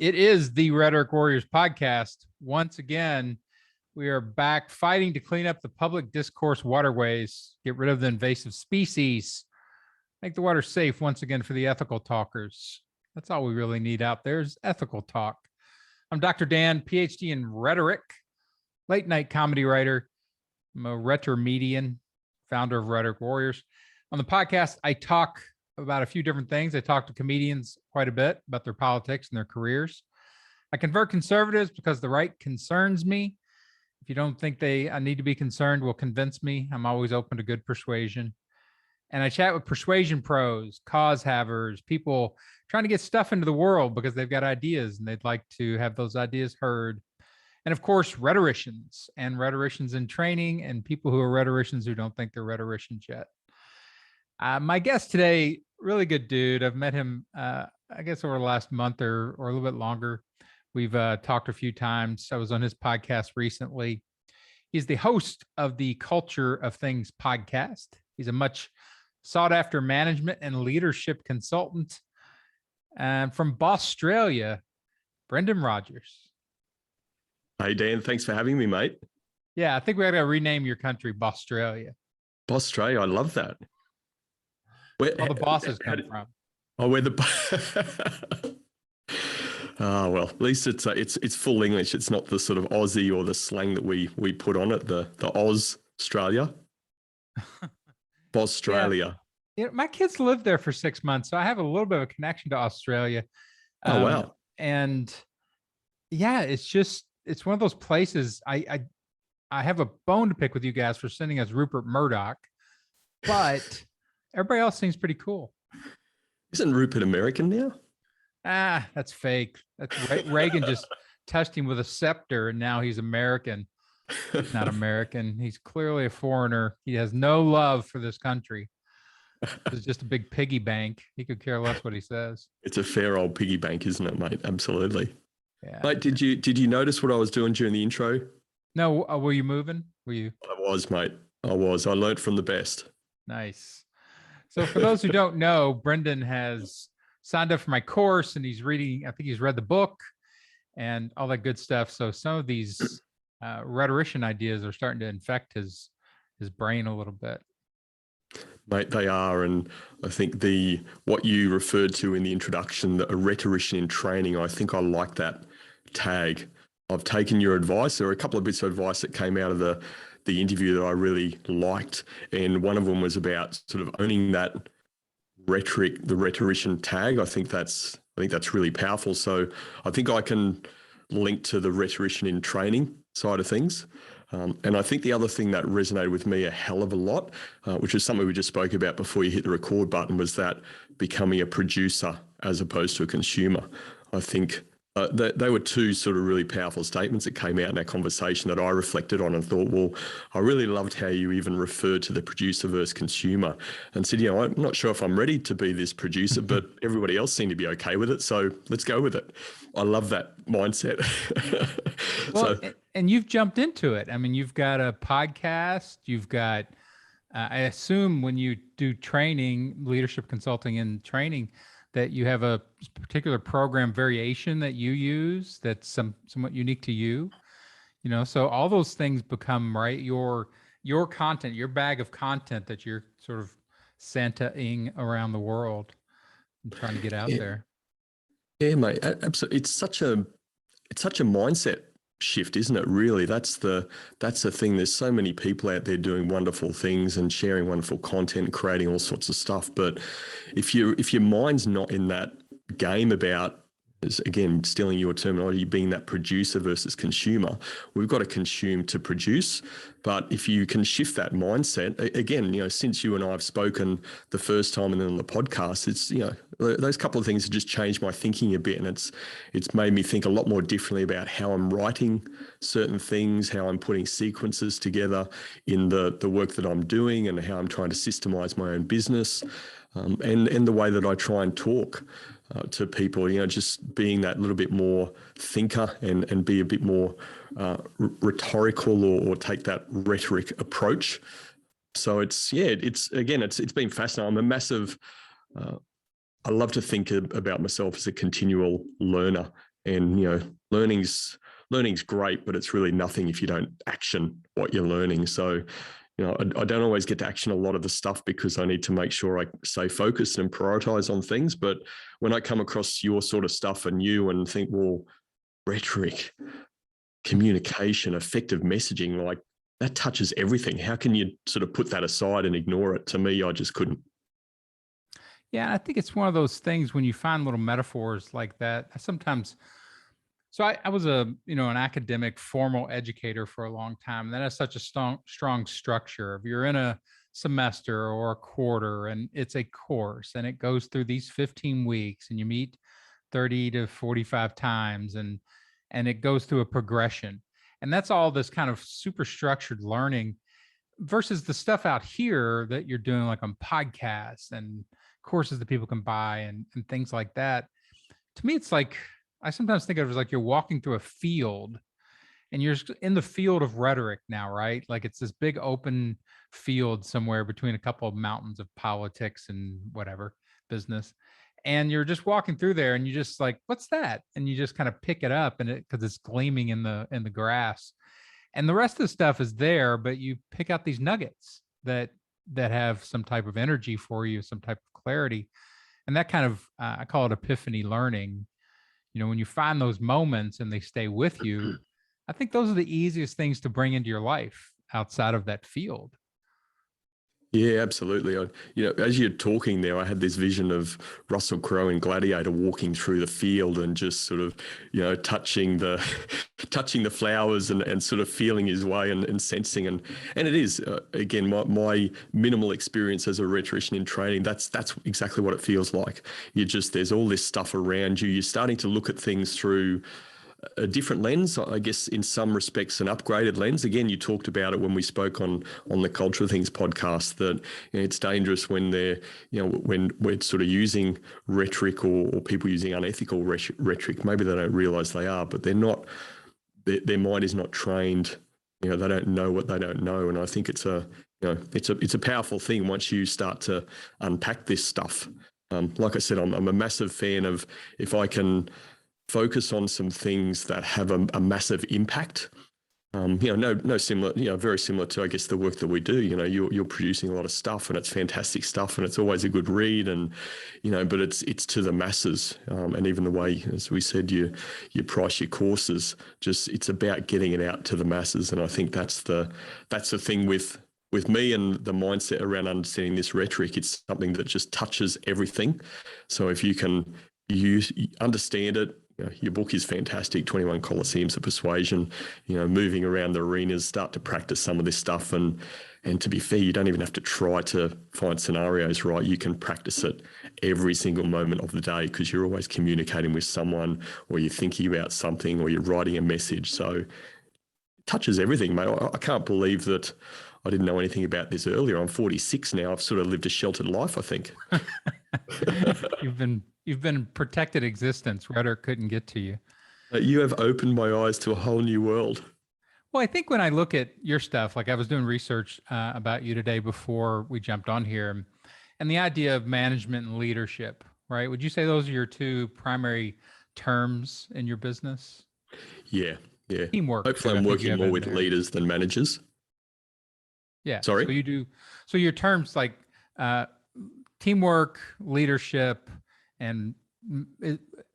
It is the Rhetoric Warriors podcast. Once again, we are back fighting to clean up the public discourse waterways, get rid of the invasive species, make the water safe once again for the ethical talkers. That's all we really need out there is ethical talk. I'm Dr. Dan, PhD in rhetoric, late night comedy writer. I'm a rhetoromedian, founder of Rhetoric Warriors. On the podcast, I talk about a few different things. I talk to comedians quite a bit about their politics and their careers. I convert conservatives because the right concerns me. If you don't think I need to be concerned, will convince me. I'm always open to good persuasion. And I chat with persuasion pros, cause havers, people trying to get stuff into the world because they've got ideas and they'd like to have those ideas heard. And of course, rhetoricians and rhetoricians in training and people who are rhetoricians who don't think they're rhetoricians yet. My guest today, really good dude. I've met him, I guess, over the last month or a little bit longer. We've talked a few times. I was on his podcast recently. He's the host of the Culture of Things podcast. He's a much sought after management and leadership consultant. And from Boss-stralia Brendan Rogers. Hey, Dan, thanks for having me, mate. Yeah, I think we got to rename your country Boss-stralia. Boss-stralia, I love that. Where all the bosses come from. Oh, where the oh, well, at least it's full English. It's not the sort of Aussie or the slang that we put on it, the Australia. Boss-stralia. Yeah, my kids lived there for 6 months, so I have a little bit of a connection to Australia. Oh, wow. And yeah, it's one of those places. I have a bone to pick with you guys for sending us Rupert Murdoch, but everybody else seems pretty cool. Isn't Rupert American now? That's fake. That's Reagan just touched him with a scepter and now he's American. He's not American. He's clearly a foreigner. He has no love for this country. It's just a big piggy bank. He could care less what he says. It's a fair old piggy bank, isn't it, mate? Absolutely. Yeah. Mate, did you notice what I was doing during the intro? No. Were you moving? Were you? I was, mate. I was. I learned from the best. Nice. So for those who don't know, Brendan has signed up for my course and he's reading, I think he's read the book and all that good stuff. So some of these rhetorician ideas are starting to infect his brain a little bit. Mate, they are. And I think what you referred to in the introduction, a rhetorician in training, I think I like that tag. I've taken your advice. There are a couple of bits of advice that came out of the interview that I really liked. And one of them was about sort of owning that the rhetorician tag. I think that's really powerful. So I think I can link to the rhetorician in training side of things. And I think the other thing that resonated with me a hell of a lot, which is something we just spoke about before you hit the record button, was that becoming a producer as opposed to a consumer. I think they were two sort of really powerful statements that came out in that conversation that I reflected on and thought, well, I really loved how you even referred to the producer versus consumer and said, I'm not sure if I'm ready to be this producer, but everybody else seemed to be okay with it. So let's go with it. I love that mindset. Well, and you've jumped into it. I mean, you've got a podcast, you've got, I assume when you do training, leadership consulting and training, that you have a particular program variation that you use that's somewhat unique to you, so all those things become, right, your content, your bag of content that you're sort of Santa-ing around the world and trying to get out there. Yeah, mate, absolutely. It's such a mindset shift, isn't it? Really, that's the thing. There's so many people out there doing wonderful things and sharing wonderful content, creating all sorts of stuff. But if your mind's not in that game about, again, stealing your terminology, being that producer versus consumer, we've got to consume to produce. But if you can shift that mindset, again, since you and I have spoken the first time and then on the podcast, it's, those couple of things have just changed my thinking a bit. And it's made me think a lot more differently about how I'm writing certain things, how I'm putting sequences together in the work that I'm doing and how I'm trying to systemize my own business, and the way that I try and talk to people, just being that little bit more thinker and be a bit more rhetorical or take that rhetoric approach. So it's been fascinating. I'm a massive, I love to think about myself as a continual learner And, learning's great, but it's really nothing if you don't action what you're learning. So, I don't always get to action a lot of the stuff because I need to make sure I stay focused and prioritize on things. But when I come across your sort of stuff and think, well, rhetoric, communication, effective messaging, like that touches everything. How can you sort of put that aside and ignore it? To me, I just couldn't. Yeah, I think it's one of those things when you find little metaphors like that. So I was an academic formal educator for a long time. And that has such a strong structure. If you're in a semester or a quarter and it's a course and it goes through these 15 weeks and you meet 30 to 45 times and it goes through a progression. And that's all this kind of super structured learning versus the stuff out here that you're doing like on podcasts and courses that people can buy and things like that. To me, it's like, I sometimes think of it as like you're walking through a field and you're in the field of rhetoric now, right? Like it's this big open field somewhere between a couple of mountains of politics and whatever business. And you're just walking through there and you just like, what's that? And you just kind of pick it up and because it's gleaming in the grass. And the rest of the stuff is there, but you pick out these nuggets that have some type of energy for you, some type of clarity. And that kind of, I call it epiphany learning. When you find those moments and they stay with you, I think those are the easiest things to bring into your life outside of that field. Yeah, absolutely. As you're talking there, I had this vision of Russell Crowe in Gladiator walking through the field and just sort of, touching the flowers and sort of feeling his way and sensing. And it is, again, my minimal experience as a rhetorician in training, that's exactly what it feels like. There's all this stuff around you. You're starting to look at things through a different lens, I guess, in some respects, an upgraded lens. Again, you talked about it when we spoke on the Culture of Things podcast, that it's dangerous when when we're sort of using rhetoric or people using unethical rhetoric. Maybe they don't realize they are, but they're not. Their mind is not trained. They don't know what they don't know, and I think it's a powerful thing once you start to unpack this stuff. Like I said, I'm a massive fan of if I can focus on some things that have a massive impact. No similar, very similar to, I guess, the work that we do. You're producing a lot of stuff and it's fantastic stuff and it's always a good read and, but it's to the masses. And even the way, as we said, you price your courses, it's about getting it out to the masses. And I think that's the thing with me and the mindset around understanding this rhetoric. It's something that just touches everything. So if you can understand it, your book is fantastic, 21 Colosseums of Persuasion, moving around the arenas, start to practice some of this stuff. And to be fair, you don't even have to try to find scenarios, right? You can practice it every single moment of the day because you're always communicating with someone or you're thinking about something or you're writing a message. So it touches everything, mate. I can't believe that I didn't know anything about this earlier. I'm 46 now. I've sort of lived a sheltered life, I think. You've been protected existence. Rhetoric couldn't get to you. You have opened my eyes to a whole new world. Well, I think when I look at your stuff, like I was doing research about you today before we jumped on here, and the idea of management and leadership, right? Would you say those are your two primary terms in your business? Yeah. Teamwork. Hopefully I'm working more with leaders than managers. Yeah. Sorry? So you do. So your terms like teamwork, leadership, and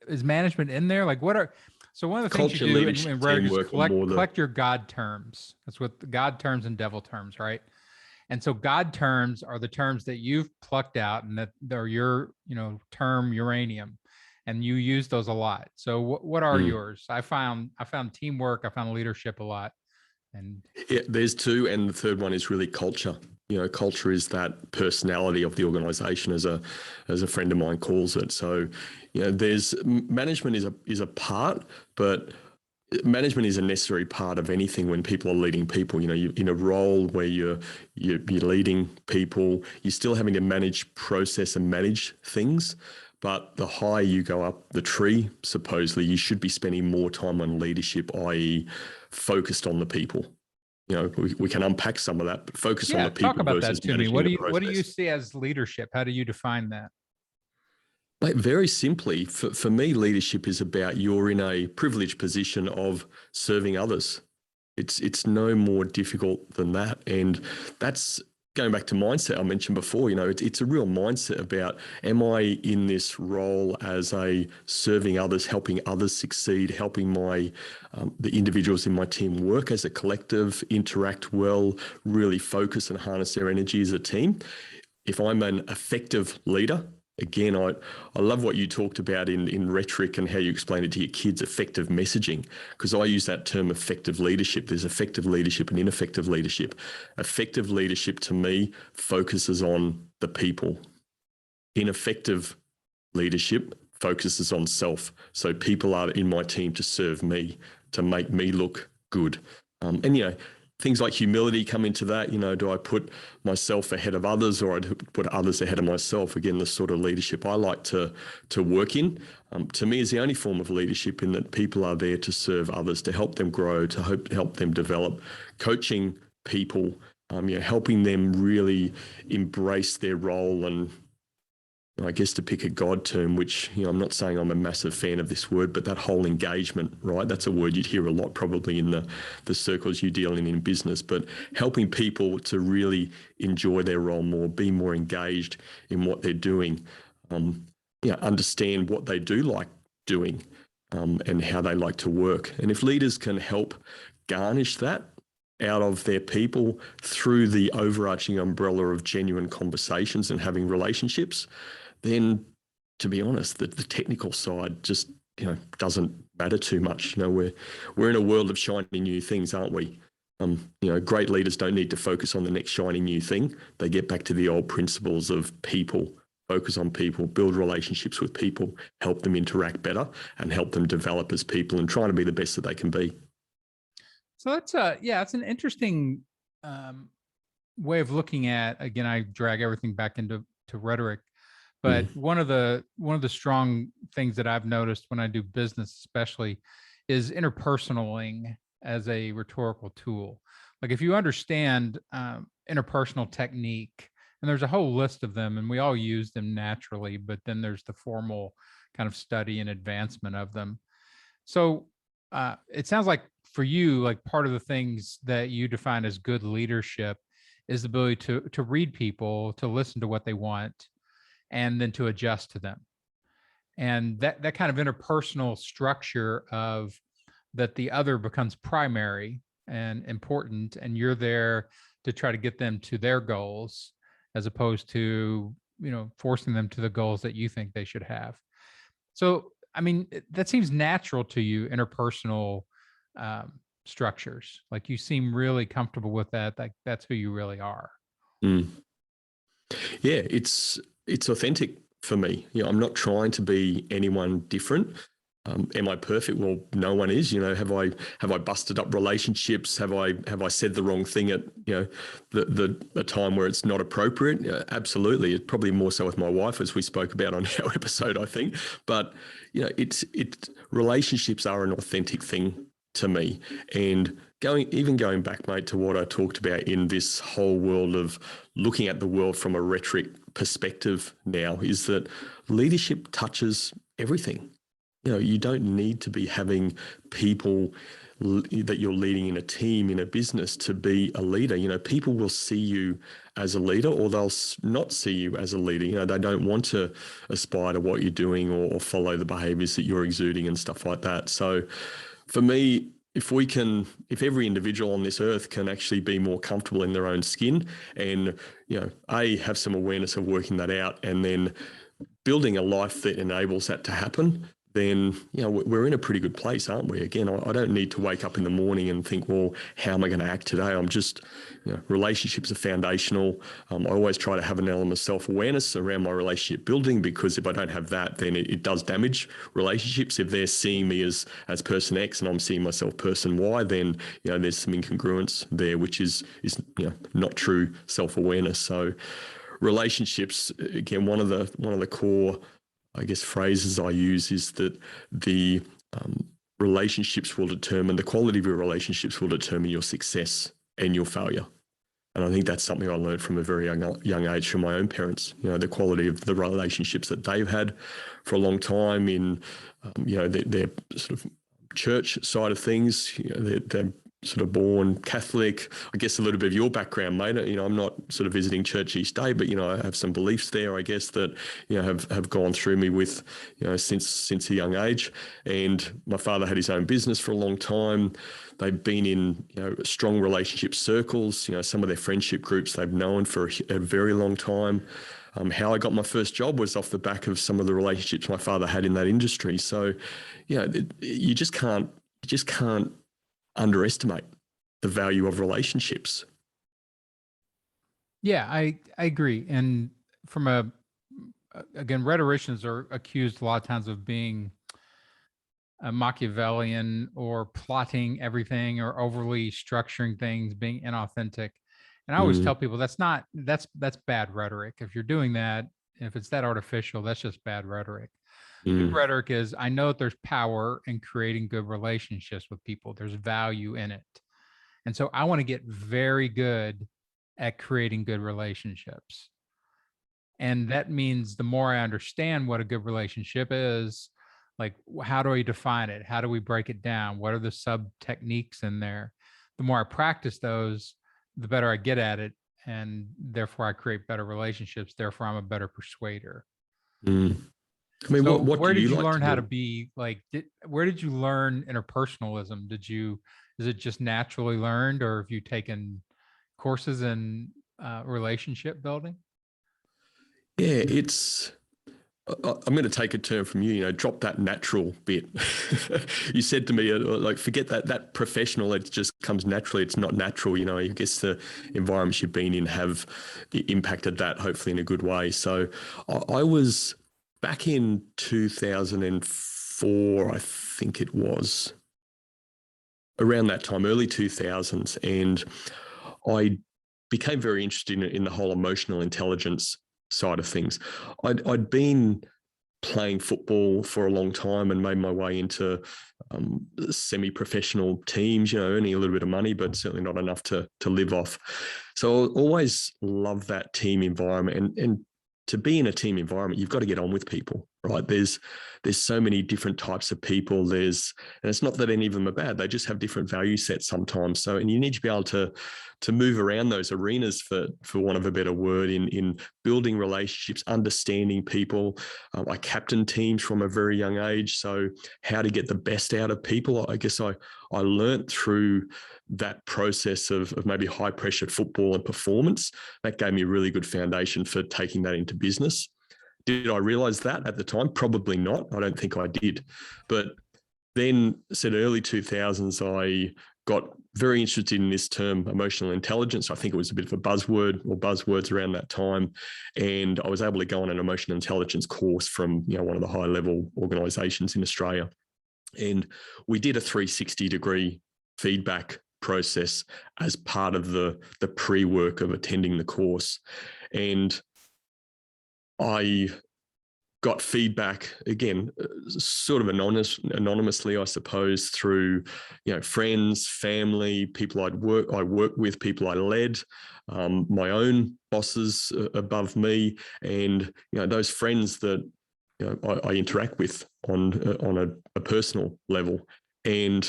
is management in there? Like so one of the things you do in Rogers, collect your God terms. That's what the God terms and devil terms, right? And so God terms are the terms that you've plucked out and that they're your, term uranium, and you use those a lot. So what are yours? I found teamwork, I found leadership a lot. And yeah, there's two, and the third one is really culture. Culture is that personality of the organization, as a friend of mine calls it. So, there's management is a part, but management is a necessary part of anything when people are leading people. You're in a role where you're leading people, you're still having to manage process and manage things. But the higher you go up the tree, supposedly, you should be spending more time on leadership, i.e. focused on the people. We can unpack some of that, but focus on the people. Talk about that to me. What do you see as leadership? How do you define that? Like very simply, for me, leadership is about you're in a privileged position of serving others. It's no more difficult than that. And that's going back to mindset I mentioned before. It's a real mindset about, am I in this role as a serving others, helping others succeed, helping the individuals in my team work as a collective, interact well, really focus and harness their energy as a team. If I'm an effective leader, again, I love what you talked about in rhetoric and how you explain it to your kids, effective messaging, because I use that term effective leadership. There's effective leadership and ineffective leadership. Effective leadership to me focuses on the people. Ineffective leadership focuses on self. So people are in my team to serve me, to make me look good. And things like humility come into that. Do I put myself ahead of others, or I put others ahead of myself? Again, the sort of leadership I like to work in, to me, is the only form of leadership, in that people are there to serve others, to help them grow, to help them develop, coaching people, helping them really embrace their role. And I guess, to pick a God term, which, I'm not saying I'm a massive fan of this word, but that whole engagement, right? That's a word you'd hear a lot probably in the circles you deal in business, but helping people to really enjoy their role more, be more engaged in what they're doing, understand what they do like doing, and how they like to work. And if leaders can help garnish that out of their people through the overarching umbrella of genuine conversations and having relationships, then, to be honest, the technical side just doesn't matter too much. We're in a world of shiny new things, aren't we? Great leaders don't need to focus on the next shiny new thing. They get back to the old principles of people. Focus on people, build relationships with people, help them interact better, and help them develop as people, and trying to be the best that they can be. So that's an interesting way of looking at. Again, I drag everything back into rhetoric. But one of the strong things that I've noticed when I do business, especially, is interpersonaling as a rhetorical tool. Like, if you understand interpersonal technique, and there's a whole list of them, and we all use them naturally, but then there's the formal kind of study and advancement of them. So it sounds like for you, like, part of the things that you define as good leadership is the ability to read people, to listen to what they want, and then to adjust to them. And that kind of interpersonal structure of that the other becomes primary and important, and you're there to try to get them to their goals, as opposed to, forcing them to the goals that you think they should have. So, I mean, that seems natural to you, interpersonal structures. Like, you seem really comfortable with that. Like, that's who you really are. Yeah, it's authentic for me. I'm not trying to be anyone different. Am I perfect? Well, no one is. Have I busted up relationships? Have I said the wrong thing at the time where it's not appropriate? Absolutely. It's probably more so with my wife, as we spoke about on our episode, I think. But it's relationships are an authentic thing to me. And going back, mate, to what I talked about in this whole world of looking at the world from a rhetoric perspective now, is that leadership touches everything. You don't need to be having people that you're leading in a team, in a business, to be a leader. People will see you as a leader, or they'll not see you as a leader. They don't want to aspire to what you're doing or follow the behaviors that you're exuding and stuff like that. So for me, if every individual on this earth can actually be more comfortable in their own skin and, have some awareness of working that out, and then building a life that enables that to happen, then, we're in a pretty good place, aren't we? Again, I don't need to wake up in the morning and think, well, how am I going to act today? I'm just, relationships are foundational. I always try to have an element of self-awareness around my relationship building, because if I don't have that, then it does damage relationships. If they're seeing me as person X and I'm seeing myself person Y, then, there's some incongruence there, which is not true self-awareness. So relationships, again, one of the core, I guess, phrases I use is that the relationships will determine, the quality of your relationships will determine your success and your failure. And I think that's something I learned from a very young age from my own parents, the quality of the relationships that they've had for a long time in, their sort of church side of things. They're sort of born Catholic. I guess a little bit of your background, mate. I'm not sort of visiting church each day, but, I have some beliefs there, I guess, that, have gone through me with, since a young age. And my father had his own business for a long time. They've been in, strong relationship circles, some of their friendship groups they've known for a very long time. How I got my first job was off the back of some of the relationships my father had in that industry. So, you just can't underestimate the value of relationships. Yeah, I agree. And from again, rhetoricians are accused a lot of times of being a Machiavellian or plotting everything or overly structuring things, being inauthentic. And I always tell people that's bad rhetoric. If you're doing that, if it's that artificial, that's just bad rhetoric. Good rhetoric is, I know that there's power in creating good relationships with people. There's value in it. And so I want to get very good at creating good relationships. And that means the more I understand what a good relationship is, like, how do we define it? How do we break it down? What are the sub techniques in there? The more I practice those, the better I get at it. And therefore I create better relationships. Therefore I'm a better persuader. I mean, So what where do did you you like learn to how do? to be like, where did you learn interpersonalism? Is it just naturally learned, or have you taken courses in relationship building? Yeah, I'm going to take a term from you, drop that natural bit. You said to me, like, forget that professional, it just comes naturally. It's not natural. I guess the environments you've been in have impacted that, hopefully in a good way. So I was back in 2004, I think it was, around that time, early 2000s. And I became very interested in the whole emotional intelligence side of things. I'd been playing football for a long time and made my way into semi-professional teams, earning a little bit of money, but certainly not enough to live off. So I always loved that team environment. And to be in a team environment, you've got to get on with people, right? There's so many different types of people. And it's not that any of them are bad. They just have different value sets sometimes. So, and you need to be able to move around those arenas, for want of a better word, in building relationships, understanding people. I captained teams from a very young age. So how to get the best out of people, I guess I learned through that process of maybe high pressure football and performance. That gave me a really good foundation for taking that into business. Did I realize that at the time? Probably not. I don't think I did. But then, said early 2000s, I got very interested in this term, emotional intelligence. I think it was a bit of a buzzword or buzzwords around that time. And I was able to go on an emotional intelligence course from one of the high level organizations in Australia. And we did a 360-degree feedback process as part of the pre-work of attending the course. And I got feedback, again, sort of anonymously, I suppose, through friends, family, people I worked with, people I led, my own bosses above me, and those friends that I interact with on a personal level. And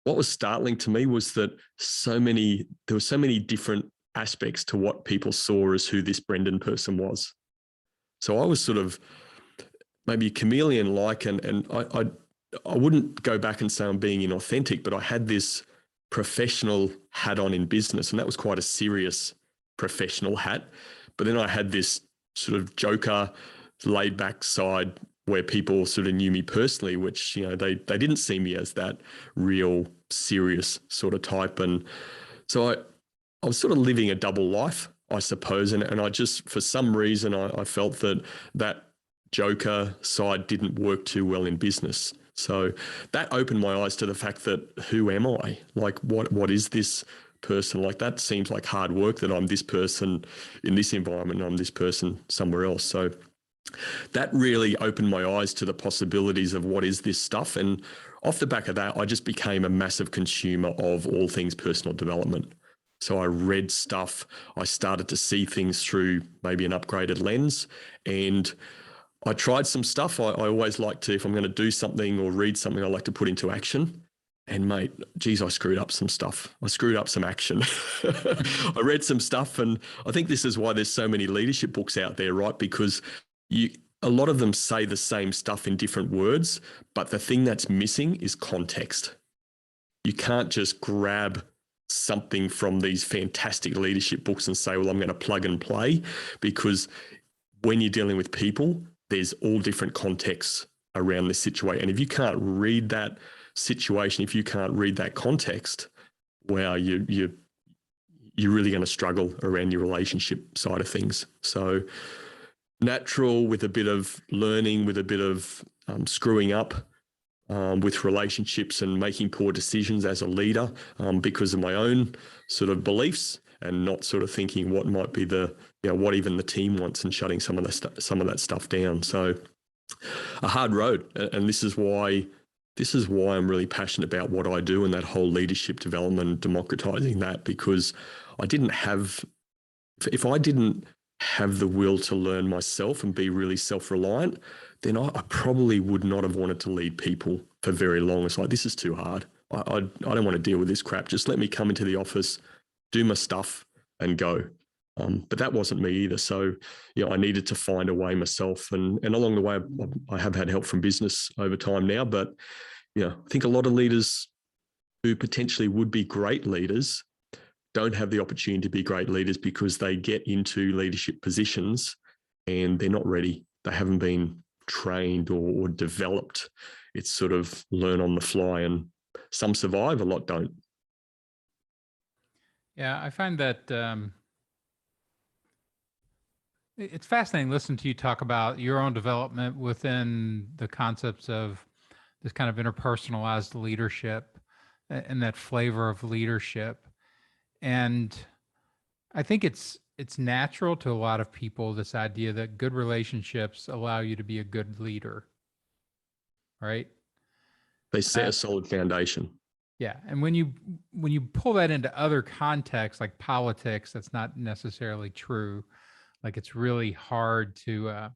what was startling to me was that there were so many different aspects to what people saw as who this Brendan person was. So I was sort of maybe chameleon-like, and I wouldn't go back and say I'm being inauthentic, but I had this professional hat on in business, and that was quite a serious professional hat. But then I had this sort of joker, laid-back side where people sort of knew me personally, which they didn't see me as that real serious sort of type. And so I was sort of living a double life, I suppose, and I just, for some reason, I felt that joker side didn't work too well in business. So that opened my eyes to the fact that, who am I? Like, what is this person? Like, that seems like hard work, that I'm this person in this environment and I'm this person somewhere else. So that really opened my eyes to the possibilities of what is this stuff. And off the back of that, I just became a massive consumer of all things personal development. So I read stuff. I started to see things through maybe an upgraded lens, and I tried some stuff. I always like to, if I'm going to do something or read something, I like to put into action. And mate, geez, I screwed up some stuff. I screwed up some action. I read some stuff, and I think this is why there's so many leadership books out there, right? Because a lot of them say the same stuff in different words, but the thing that's missing is context. You can't just grab something from these fantastic leadership books and say, well, I'm going to plug and play, because when you're dealing with people, there's all different contexts around this situation. And if you can't read that situation, if you can't read that context, wow, you're really going to struggle around your relationship side of things. So natural, with a bit of learning, with a bit of screwing up with relationships and making poor decisions as a leader because of my own sort of beliefs, and not sort of thinking what might be what even the team wants, and shutting some of that stuff down. So a hard road, and this is why I'm really passionate about what I do and that whole leadership development, democratizing that, because if I didn't have the will to learn myself and be really self-reliant, then I probably would not have wanted to lead people for very long. It's like, this is too hard. I don't want to deal with this crap. Just let me come into the office, do my stuff, and go. But that wasn't me either. So, I needed to find a way myself. And along the way, I have had help from business over time now. But, I think a lot of leaders who potentially would be great leaders don't have the opportunity to be great leaders because they get into leadership positions and they're not ready. They haven't been trained or developed. It's sort of learn on the fly, and some survive, a lot don't. Yeah, I find that it's fascinating listening to you talk about your own development within the concepts of this kind of interpersonalized leadership and that flavor of leadership. And I think it's natural to a lot of people, this idea that good relationships allow you to be a good leader, right? They set a solid foundation. Yeah. And when you pull that into other contexts like politics, that's not necessarily true. Like, it's really hard to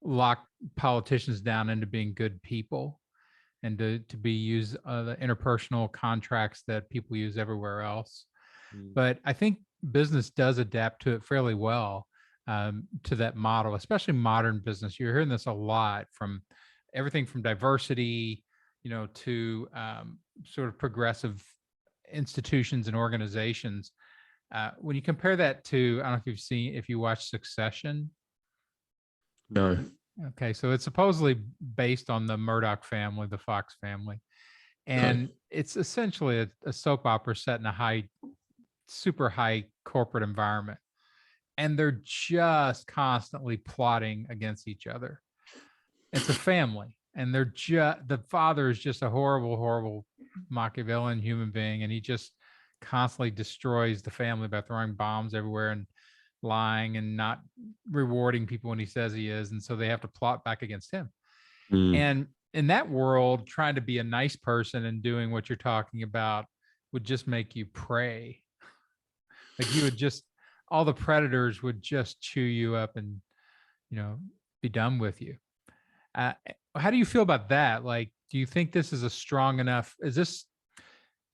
lock politicians down into being good people, and to be use the interpersonal contracts that people use everywhere else. But I think business does adapt to it fairly well, to that model, especially modern business. You're hearing this a lot from everything from diversity, to sort of progressive institutions and organizations. When you compare that to, I don't know if you watch Succession. No. Okay, so it's supposedly based on the Murdoch family, the Fox family, and it's essentially a soap opera set in a super high corporate environment, and they're just constantly plotting against each other. It's a family, and the father is just a horrible Machiavellian human being, and he just constantly destroys the family by throwing bombs everywhere and lying and not rewarding people when he says he is. And so they have to plot back against him. And in that world, trying to be a nice person and doing what you're talking about would just make you pray. Like, you would all the predators would just chew you up and, be done with you. How do you feel about that? Like, do you think this is a strong enough,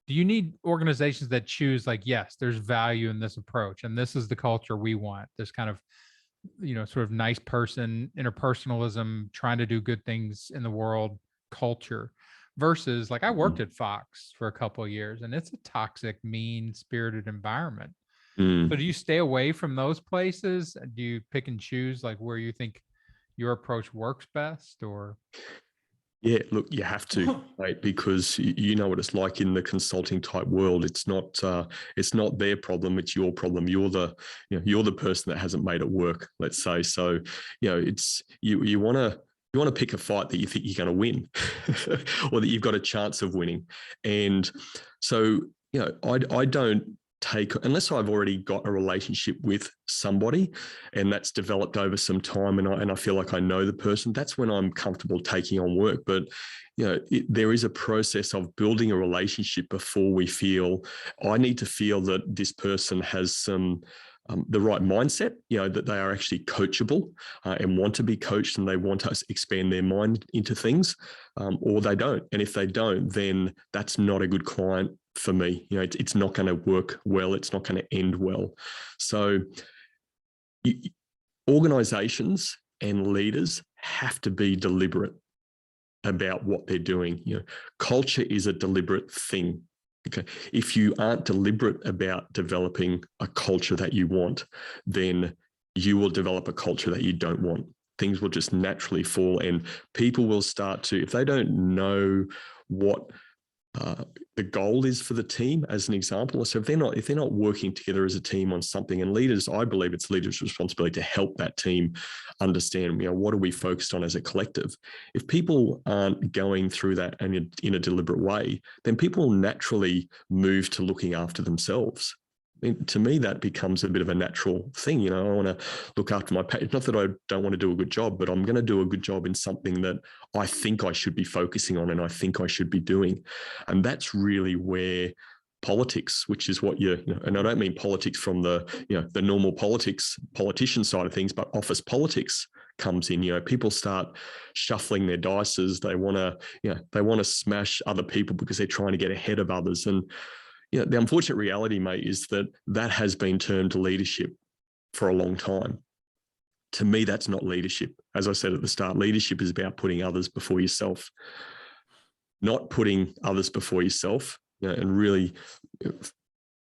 do you need organizations that choose, like, yes, there's value in this approach, and this is the culture we want, this kind of, sort of nice person, interpersonalism, trying to do good things in the world culture, versus, like, I worked at Fox for a couple of years, and it's a toxic, mean-spirited environment. So do you stay away from those places? Do you pick and choose, like, where you think your approach works best? Or Yeah, look, you have to, right? Because you know what it's like in the consulting type world. It's not their problem; it's your problem. You're the person that hasn't made it work. Let's say so. It's you want to pick a fight that you think you're going to win, or that you've got a chance of winning. And so I don't unless I've already got a relationship with somebody and that's developed over some time and I feel like I know the person, that's when I'm comfortable taking on work. But, there is a process of building a relationship before I need to feel that this person has the right mindset, that they are actually coachable and want to be coached and they want to expand their mind into things, or they don't. And if they don't, then that's not a good client for me. It's not going to work well. It's not going to end well. So organizations and leaders have to be deliberate about what they're doing. Culture is a deliberate thing. Okay. If you aren't deliberate about developing a culture that you want, then you will develop a culture that you don't want. Things will just naturally fall, and people will start to, if they don't know what the goal is for the team, as an example. So if they're not working together as a team on something, and leaders, I believe it's leaders' responsibility to help that team understand, what are we focused on as a collective? If people aren't going through that and in a deliberate way, then people will naturally move to looking after themselves. To me, that becomes a bit of a natural thing. I want to look after my pay. Not that I don't want to do a good job, but I'm going to do a good job in something that I think I should be focusing on and I think I should be doing. And that's really where politics, which is what and I don't mean politics from the normal politician side of things, but office politics comes in. People start shuffling their dices. They want to smash other people because they're trying to get ahead of others. And the unfortunate reality, mate, is that has been termed leadership for a long time. To me, that's not leadership. As I said at the start, leadership is about putting others before yourself, not putting others before yourself. And really,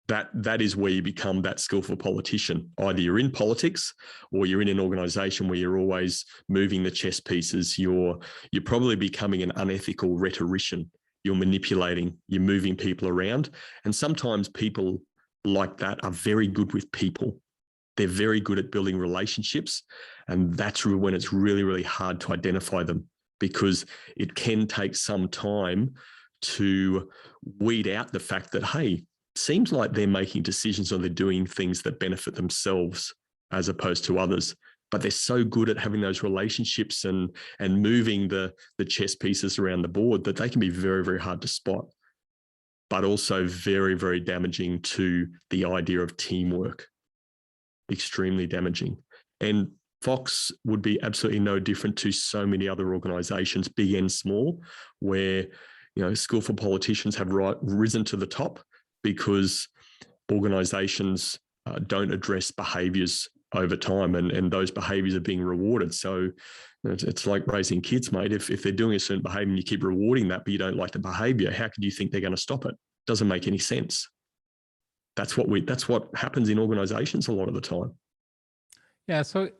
that is where you become that skillful politician. Either you're in politics or you're in an organization where you're always moving the chess pieces. You're probably becoming an unethical rhetorician. You're manipulating, you're moving people around. And sometimes people like that are very good with people. They're very good at building relationships. And that's when it's really, really hard to identify them, because it can take some time to weed out the fact that, hey, seems like they're making decisions or they're doing things that benefit themselves as opposed to others. But they're so good at having those relationships and moving the chess pieces around the board that they can be very, very hard to spot, but also very, very damaging to the idea of teamwork. Extremely damaging. And Fox would be absolutely no different to so many other organizations, big and small, where skillful politicians have risen to the top because organizations don't address behaviors over time, and those behaviors are being rewarded. So it's like raising kids, mate. If they're doing a certain behavior and you keep rewarding that, but you don't like the behavior, how could you think they're going to stop it? Doesn't make any sense. That's what happens in organizations a lot of the time. Yeah. So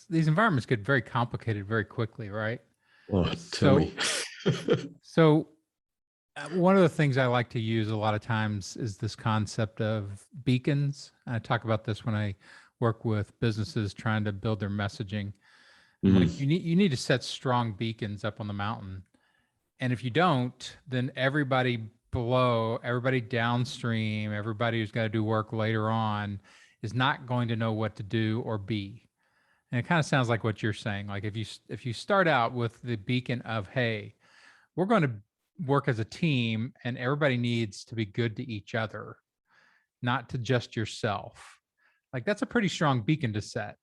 these environments get very complicated very quickly, right? Oh, tell me. So one of the things I like to use a lot of times is this concept of beacons. I talk about this when I work with businesses trying to build their messaging. Like you need to set strong beacons up on the mountain. And if you don't, then everybody below, everybody downstream, everybody who's got to do work later on is not going to know what to do or be. And it kind of sounds like what you're saying. Like if you start out with the beacon of, hey, we're going to work as a team and everybody needs to be good to each other, not to just yourself. Like that's a pretty strong beacon to set.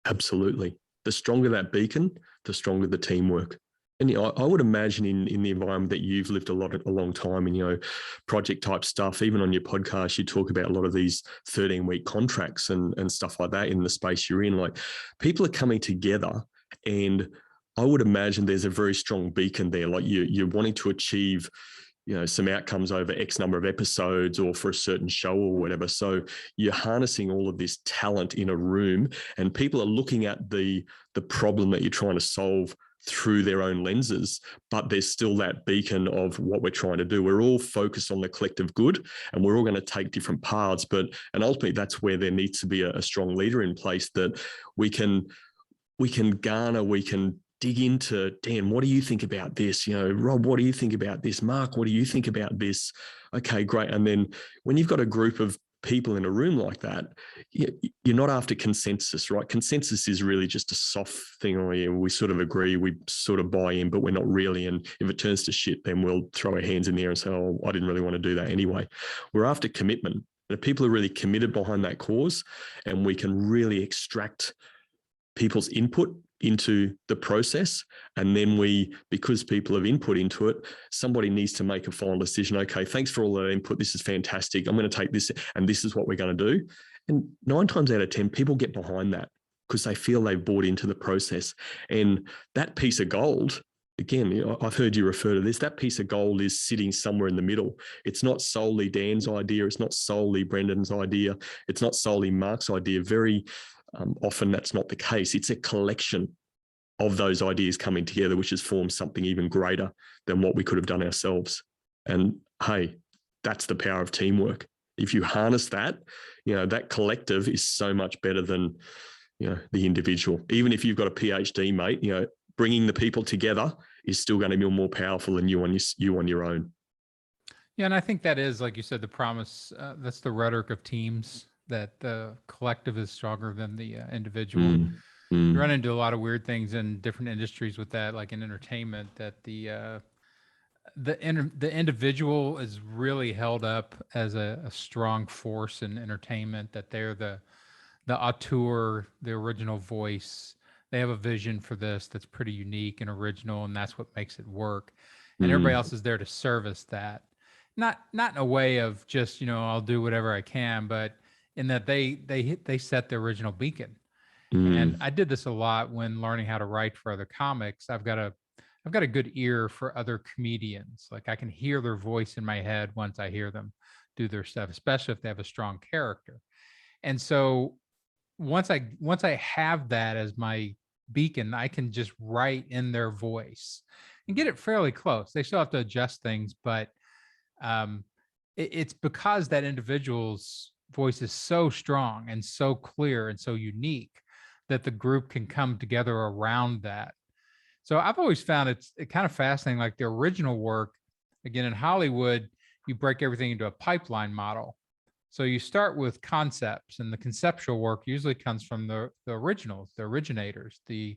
Absolutely. The stronger that beacon, the stronger the teamwork. And I would imagine in the environment that you've lived a long time in, project type stuff, even on your podcast, you talk about a lot of these 13-week contracts and stuff like that in the space you're in. Like people are coming together, and I would imagine there's a very strong beacon there. Like you're wanting to achieve some outcomes over X number of episodes or for a certain show or whatever. So you're harnessing all of this talent in a room, and people are looking at the problem that you're trying to solve through their own lenses, but there's still that beacon of what we're trying to do. We're all focused on the collective good, and we're all going to take different paths, and ultimately that's where there needs to be a strong leader in place that we can garner, we can dig into, Dan, what do you think about this? Rob, what do you think about this? Mark, what do you think about this? Okay, great. And then when you've got a group of people in a room like that, you're not after consensus, right? Consensus is really just a soft thing. Oh, yeah, we sort of agree, we sort of buy in, but we're not really. And if it turns to shit, then we'll throw our hands in the air and say, oh, I didn't really want to do that anyway. We're after commitment. And if people are really committed behind that cause, and we can really extract people's input into the process, and then because people have input into it, somebody needs to make a final decision. Okay, thanks for all that input. This is fantastic. I'm going to take this, and this is what we're going to do. And 9 times out of 10, people get behind that because they feel they've bought into the process. And that piece of gold, again, I've heard you refer to this, that piece of gold is sitting somewhere in the middle. It's not solely Dan's idea. It's not solely Brendan's idea. It's not solely Mark's idea. Very often that's not the case. It's a collection of those ideas coming together, which has formed something even greater than what we could have done ourselves. And hey, that's the power of teamwork. If you harness that, that collective is so much better than, the individual. Even if you've got a PhD, mate, bringing the people together is still going to be more powerful than you on your own. Yeah, and I think that is, like you said, the promise. That's the rhetoric of teams, that the collective is stronger than the individual. You run into a lot of weird things in different industries with that, like in entertainment, that the individual is really held up as a strong force in entertainment, that they're the auteur, the original voice. They have a vision for this that's pretty unique and original, and that's what makes it work. And everybody else is there to service that. Not in a way of just, I'll do whatever I can, but in that they set the original beacon. And I did this a lot when learning how to write for other comics. I've got a good ear for other comedians. Like, I can hear their voice in my head once I hear them do their stuff, especially if they have a strong character. And so once I have that as my beacon, I can just write in their voice and get it fairly close. They still have to adjust things, but it's because that individual's voice is so strong and so clear and so unique that the group can come together around that. So I've always found it kind of fascinating, like the original work, again, in Hollywood, you break everything into a pipeline model. So you start with concepts, and the conceptual work usually comes from the originals, the originators, the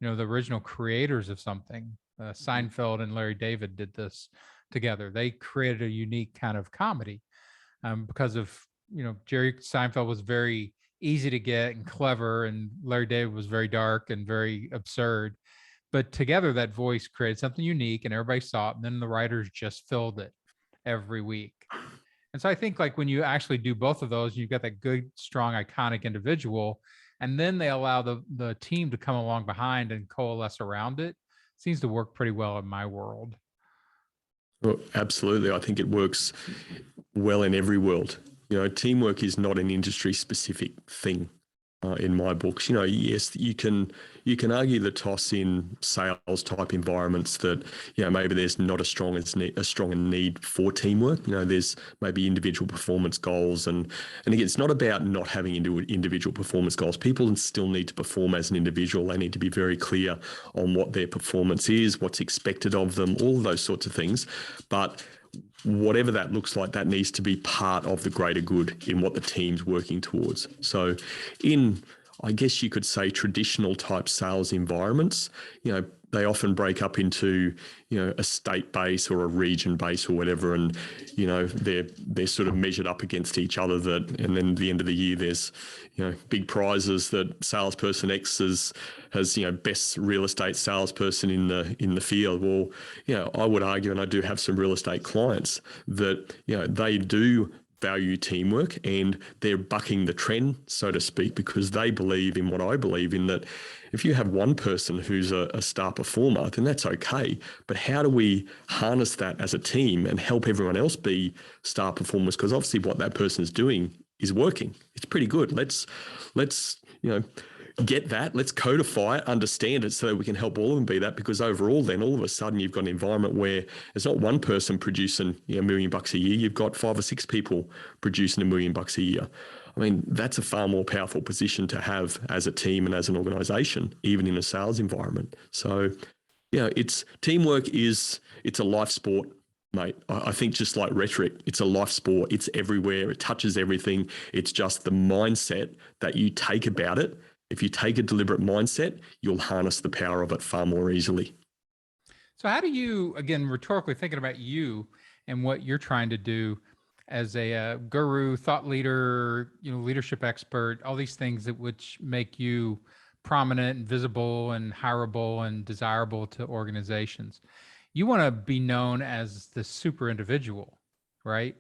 original creators of something. Seinfeld and Larry David did this together. They created a unique kind of comedy because of, Jerry Seinfeld was very easy to get and clever, and Larry David was very dark and very absurd. But together, that voice created something unique, and everybody saw it. And then the writers just filled it every week. And so I think, like, when you actually do both of those, you've got that good, strong, iconic individual, and then they allow the team to come along behind and coalesce around it. Seems to work pretty well in my world. Well, absolutely. I think it works well in every world. Teamwork is not an industry specific thing in my books. Yes, you can argue the toss in sales type environments that, maybe there's not a strong need for teamwork. There's maybe individual performance goals. And again, it's not about not having individual performance goals. People still need to perform as an individual. They need to be very clear on what their performance is, what's expected of them, all of those sorts of things. But whatever that looks like, that needs to be part of the greater good in what the team's working towards. So in, I guess you could say, traditional type sales environments, they often break up into, a state base or a region base or whatever. And, they're sort of measured up against each other and then at the end of the year, there's, big prizes that salesperson X has, best real estate salesperson in the field. Well, I would argue, and I do have some real estate clients that, they do value teamwork, and they're bucking the trend, so to speak, because they believe in what I believe in, that if you have one person who's a star performer, then that's okay. But how do we harness that as a team and help everyone else be star performers? Because obviously what that person is doing is working. It's pretty good. Let's get that. Let's codify it, understand it, so that we can help all of them be that. Because overall, then all of a sudden you've got an environment where it's not one person producing $1 million a year. You've got 5 or 6 people producing $1 million a year. I mean, that's a far more powerful position to have as a team and as an organization, even in a sales environment. So, it's teamwork it's a life sport, mate. I think just like rhetoric, it's a life sport. It's everywhere. It touches everything. It's just the mindset that you take about it. If you take a deliberate mindset, you'll harness the power of it far more easily. So how do you, again, rhetorically thinking about you and what you're trying to do as a guru, thought leader, leadership expert, all these things that which make you prominent and visible and hireable and desirable to organizations. You want to be known as the super individual, right?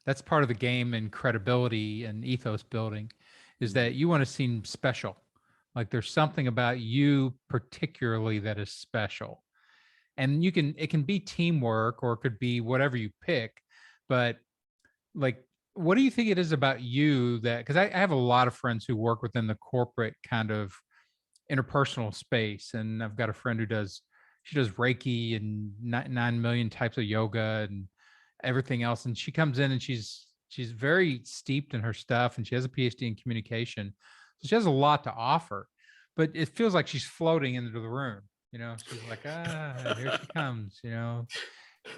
That's part of the game in credibility and ethos building, is that you want to seem special. Like there's something about you particularly that is special. And it can be teamwork or it could be whatever you pick, but like, what do you think it is about you that, because I have a lot of friends who work within the corporate kind of interpersonal space. And I've got a friend she does Reiki and 9 million types of yoga and everything else. And she comes in and she's very steeped in her stuff and she has a PhD in communication. So she has a lot to offer, but it feels like she's floating into the room. She's like, here she comes,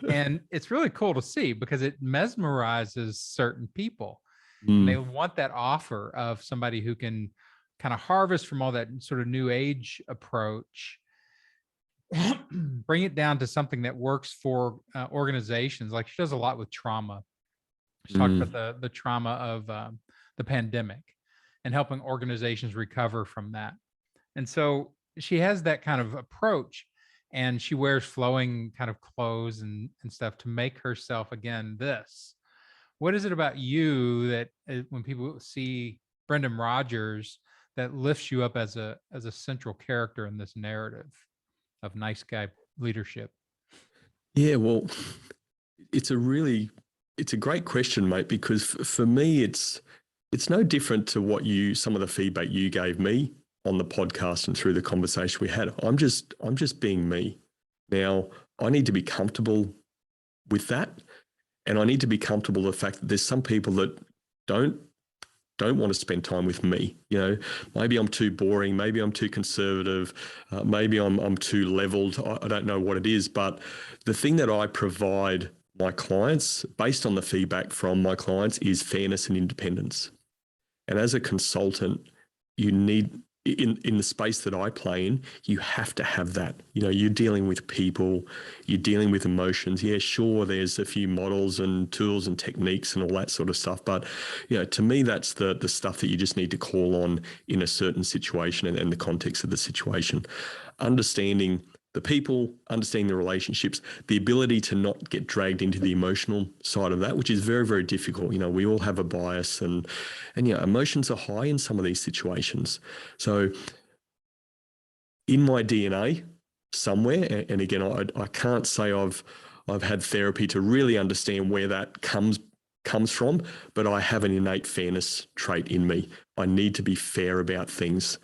and it's really cool to see because it mesmerizes certain people. And they want that offer of somebody who can kind of harvest from all that sort of new age approach, bring it down to something that works for organizations. Like she does a lot with trauma. She talked about the trauma of the pandemic and helping organizations recover from that. And so she has that kind of approach, and she wears flowing kind of clothes and stuff to make herself, again, this. What is it about you that when people see Brendan Rogers that lifts you up as a central character in this narrative of nice guy leadership? Yeah, well, it's a great question, mate, because for me, it's no different to some of the feedback you gave me on the podcast and through the conversation we had. I'm just being me. Now, I need to be comfortable with that. And I need to be comfortable with the fact that there's some people that don't want to spend time with me. Maybe I'm too boring. Maybe I'm too conservative. Maybe I'm too leveled. I don't know what it is. But the thing that I provide my clients, based on the feedback from my clients, is fairness and independence. And as a consultant, you need, in the space that I play in, you have to have that. You're dealing with people, you're dealing with emotions. Yeah, sure, there's a few models and tools and techniques and all that sort of stuff. But, to me, that's the stuff that you just need to call on in a certain situation and the context of the situation. Understanding the people, understanding the relationships, the ability to not get dragged into the emotional side of that, which is very, very difficult. We all have a bias and emotions are high in some of these situations. So in my DNA somewhere, and again, I can't say I've had therapy to really understand where that comes from, but I have an innate fairness trait in me. I need to be fair about things.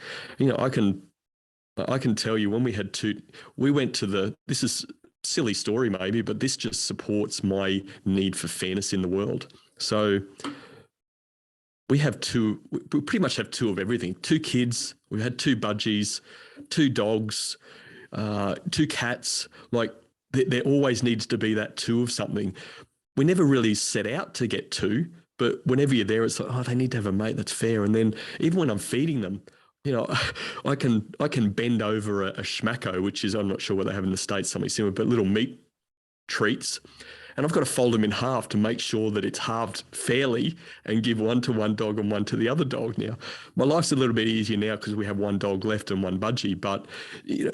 I can tell you when we went to this is a silly story maybe, but this just supports my need for fairness in the world. So we pretty much have two of everything. 2 kids, we had 2 budgies, 2 dogs, 2 cats. Like there always needs to be that 2 of something. We never really set out to get 2, but whenever you're there, it's like, they need to have a mate that's fair. And then even when I'm feeding them, I can bend over a schmacko, which is, I'm not sure what they have in the States, something similar, but little meat treats. And I've got to fold them in half to make sure that it's halved fairly and give one to one dog and one to the other dog. Now, my life's a little bit easier now because we have 1 dog left and 1 budgie, but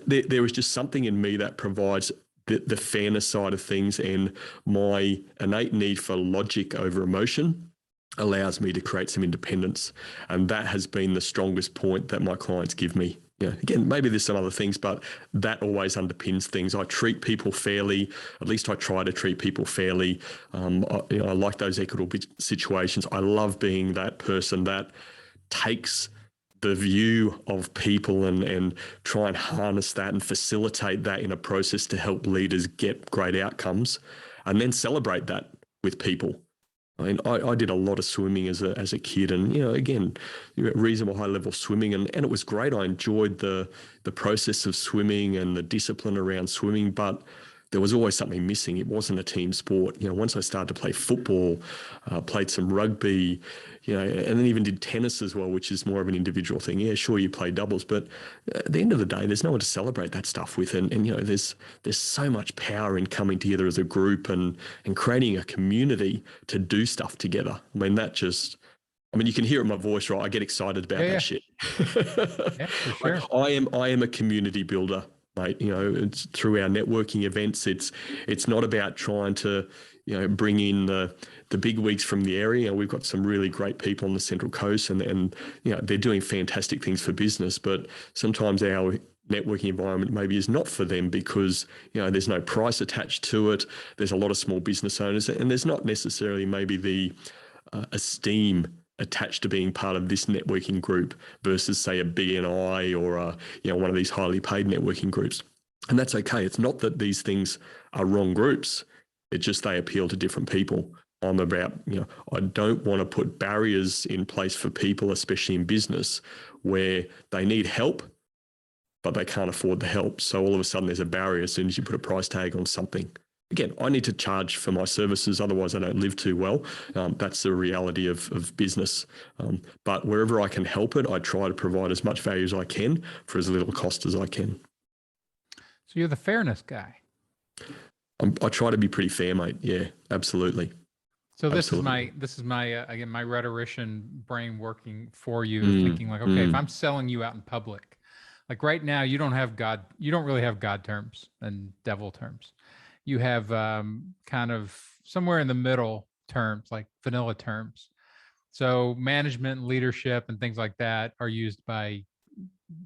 there is just something in me that provides the fairness side of things, and my innate need for logic over emotion allows me to create some independence. And that has been the strongest point that my clients give me. Again, maybe there's some other things, but that always underpins things. I treat people fairly. At least I try to treat people fairly. I like those equitable situations. I love being that person that takes the view of people and try and harness that and facilitate that in a process to help leaders get great outcomes, and then celebrate that with people. I mean, I did a lot of swimming as a kid, and again, reasonable high level swimming, and it was great. I enjoyed the process of swimming and the discipline around swimming, but there was always something missing. It wasn't a team sport. Once I started to play football, played some rugby, and then even did tennis as well, which is more of an individual thing. Yeah, sure, you play doubles, but at the end of the day, there's no one to celebrate that stuff with. And there's so much power in coming together as a group and creating a community to do stuff together. I mean, you can hear it in my voice, right? I get excited about that shit. Yeah, for sure. I am a community builder, mate. It's through our networking events. It's not about trying to, bring in the big wigs from the area. We've got some really great people on the Central Coast, and they're doing fantastic things for business. But sometimes our networking environment maybe is not for them because there's no price attached to it. There's a lot of small business owners, and there's not necessarily maybe the esteem attached to being part of this networking group versus, say, a BNI or one of these highly paid networking groups. And that's okay. It's not that these things are wrong groups. It's just they appeal to different people. I'm about, I don't want to put barriers in place for people, especially in business, where they need help, but they can't afford the help. So all of a sudden there's a barrier as soon as you put a price tag on something. Again, I need to charge for my services, otherwise I don't live too well. That's the reality of business. But wherever I can help it, I try to provide as much value as I can for as little cost as I can. So you're the fairness guy. I try to be pretty fair, mate. Yeah, absolutely. So this is my again, my rhetorician brain working for you, thinking like, okay, if I'm selling you out in public, like right now, you don't really have God terms and devil terms. You have kind of somewhere in the middle terms, like vanilla terms. So management, leadership, and things like that are used by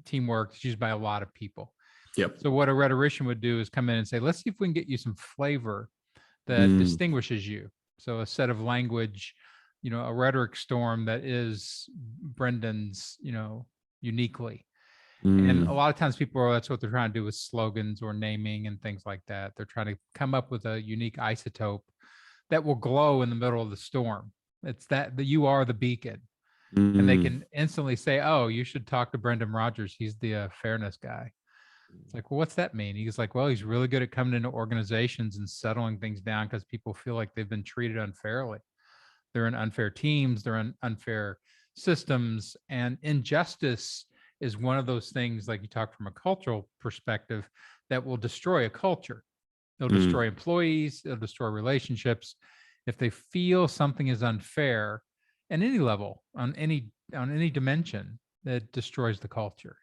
teamwork. It's used by a lot of people. Yep. So what a rhetorician would do is come in and say, let's see if we can get you some flavor that distinguishes you. So a set of language, a rhetoric storm that is Brendan's, uniquely. And a lot of times that's what they're trying to do with slogans or naming and things like that. They're trying to come up with a unique isotope that will glow in the middle of the storm. It's that you are the beacon. And they can instantly say, oh, you should talk to Brendan Rogers. He's the fairness guy. It's like, well, what's that mean? He's like, well, he's really good at coming into organizations and settling things down because people feel like they've been treated unfairly. They're in unfair teams. They're in unfair systems, and injustice is one of those things, like you talk from a cultural perspective, that will destroy a culture. It'll destroy employees. It'll destroy relationships. If they feel something is unfair at any level, on any dimension, that destroys the culture.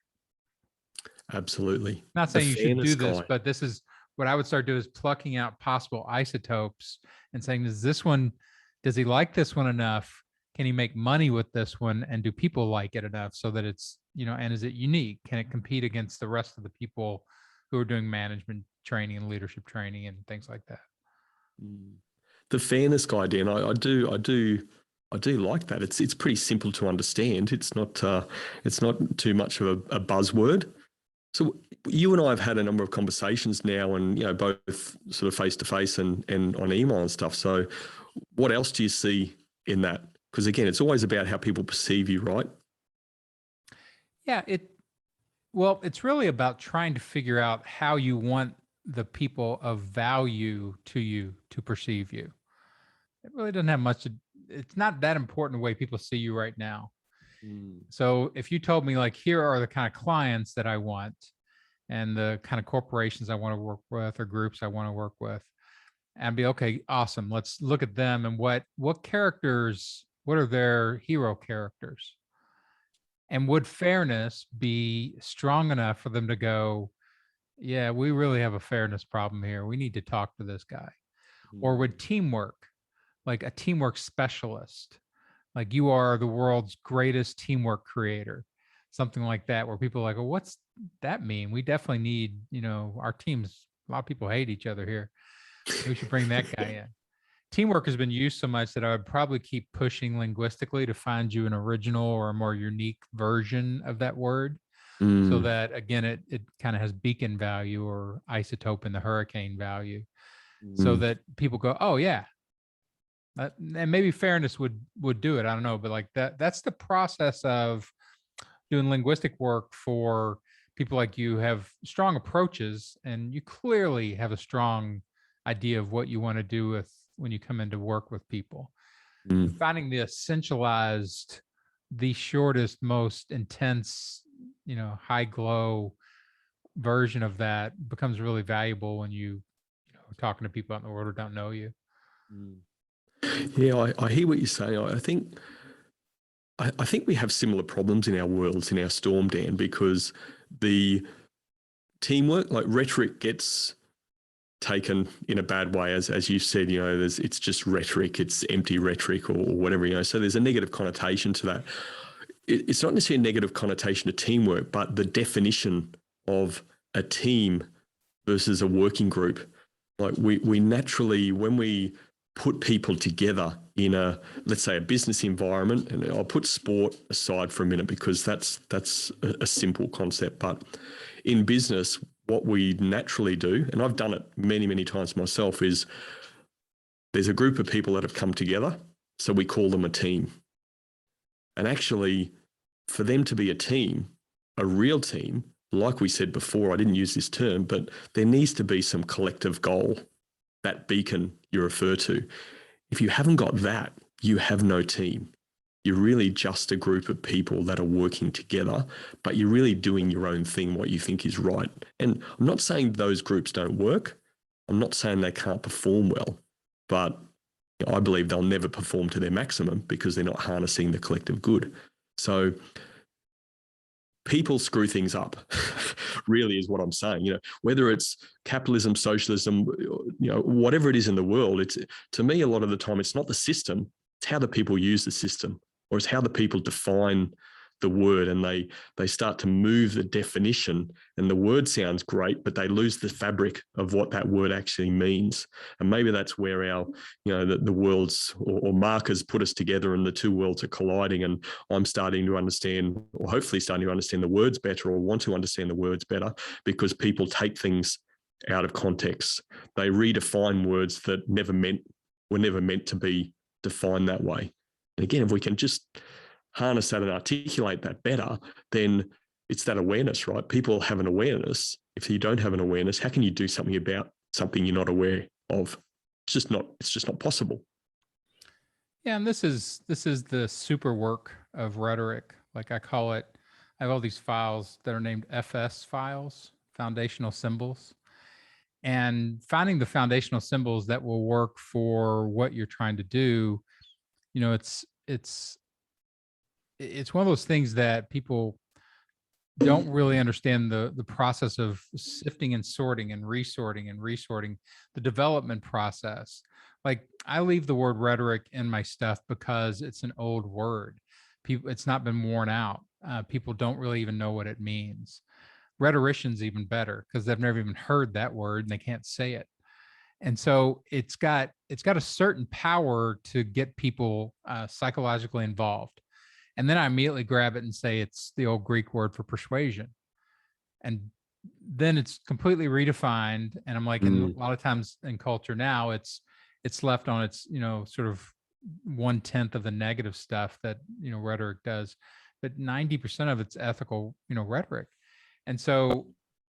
Absolutely. Not saying you should do this, but this is what I would start doing, is plucking out possible isotopes and saying, does he like this one enough? Can he make money with this one? And do people like it enough so that it's, and is it unique? Can it compete against the rest of the people who are doing management training and leadership training and things like that? The fairness guy, Dan, I do like that. It's pretty simple to understand. It's not too much of a buzzword. So you and I have had a number of conversations now, and both sort of face to face and on email and stuff. So what else do you see in that? Because again, it's always about how people perceive you, right? Yeah, it's really about trying to figure out how you want the people of value to you to perceive you. It really doesn't have much it's not that important the way people see you right now. So if you told me, like, here are the kind of clients that I want and the kind of corporations I want to work with or groups I want to work with, and be okay, awesome. Let's look at them and what characters, what are their hero characters? And would fairness be strong enough for them to go, yeah, we really have a fairness problem here. We need to talk to this guy. Or would teamwork, like a teamwork specialist, like you are the world's greatest teamwork creator, something like that, where people are like, well, what's that mean? We definitely need, our teams, a lot of people hate each other here. We should bring that guy in. Teamwork has been used so much that I would probably keep pushing linguistically to find you an original or a more unique version of that word. So that, again, it kind of has beacon value or isotope in the hurricane value, so that people go, oh yeah, And maybe fairness would do it. I don't know, but like that's the process of doing linguistic work for people like you. Have strong approaches, and you clearly have a strong idea of what you want to do with when you come into work with people. Finding the essentialized, the shortest, most intense, high glow version of that becomes really valuable when you talking to people out in the world who don't know you. Yeah, I hear what you're saying. I think we have similar problems in our worlds, in our storm, Dan, because the teamwork, like rhetoric, gets taken in a bad way, as you said. It's just rhetoric, it's empty rhetoric, or whatever. So there's a negative connotation to that. It's not necessarily a negative connotation to teamwork, but the definition of a team versus a working group. Like we naturally, when we put people together in let's say a business environment, and I'll put sport aside for a minute because that's a simple concept, but in business, what we naturally do, and I've done it many, many times myself, is there's a group of people that have come together, so we call them a team. And actually, for them to be a team, a real team, like we said before, I didn't use this term, but there needs to be some collective goal, that beacon you refer to. If you haven't got that, you have no team. You're really just a group of people that are working together, but you're really doing your own thing, what you think is right. And I'm not saying those groups don't work. I'm not saying they can't perform well, but I believe they'll never perform to their maximum because they're not harnessing the collective good. So people screw things up, really, is what I'm saying. Whether it's capitalism, socialism, whatever it is in the world, it's, to me, a lot of the time, it's not the system, it's how the people use the system, or it's how the people define the word, and they start to move the definition, and the word sounds great, but they lose the fabric of what that word actually means. And maybe that's where our, the worlds or markers put us together, and the two worlds are colliding, and I'm starting to understand, or hopefully starting to understand, the words better, or want to understand the words better, because people take things out of context. They redefine words that were never meant to be defined that way. And again, if we can just harness that and articulate that better, then it's that awareness, right? People have an awareness. If you don't have an awareness, how can you do something about something you're not aware of? It's just not possible. Yeah, and this is the super work of rhetoric. Like I call it, I have all these files that are named FS files, foundational symbols. And finding the foundational symbols that will work for what you're trying to do, it's one of those things that people don't really understand the process of sifting and sorting and resorting the development process. Like I leave the word rhetoric in my stuff because it's an old word. It's not been worn out. People don't really even know what it means. Rhetoricians even better because they've never even heard that word and they can't say it. And so it's got a certain power to get people psychologically involved. And then I immediately grab it and say it's the old Greek word for persuasion. And then it's completely redefined. And I'm like, and a lot of times in culture now, it's left on its, sort of 1/10 of the negative stuff that, rhetoric does, but 90% of it's ethical, rhetoric. And so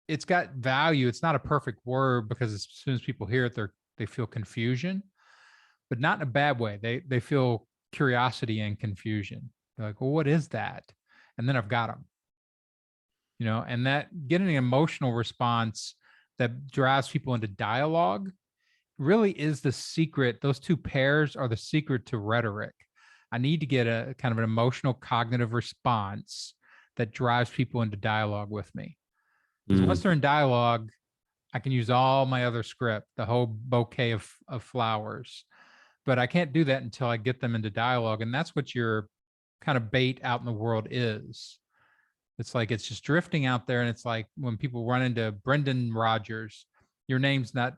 it's got value. It's not a perfect word because as soon as people hear it, they feel confusion, but not in a bad way. They feel curiosity and confusion. They're like, well, what is that? And then I've got them, and that getting an emotional response that drives people into dialogue really is the secret. Those two pairs are the secret to rhetoric. I need to get a kind of an emotional cognitive response that drives people into dialogue with me. Because once they're in dialogue, I can use all my other script, the whole bouquet of flowers, but I can't do that until I get them into dialogue. And that's what your kind of bait out in the world is. It's like, it's just drifting out there. And it's like when people run into Brendan Rogers, your name's not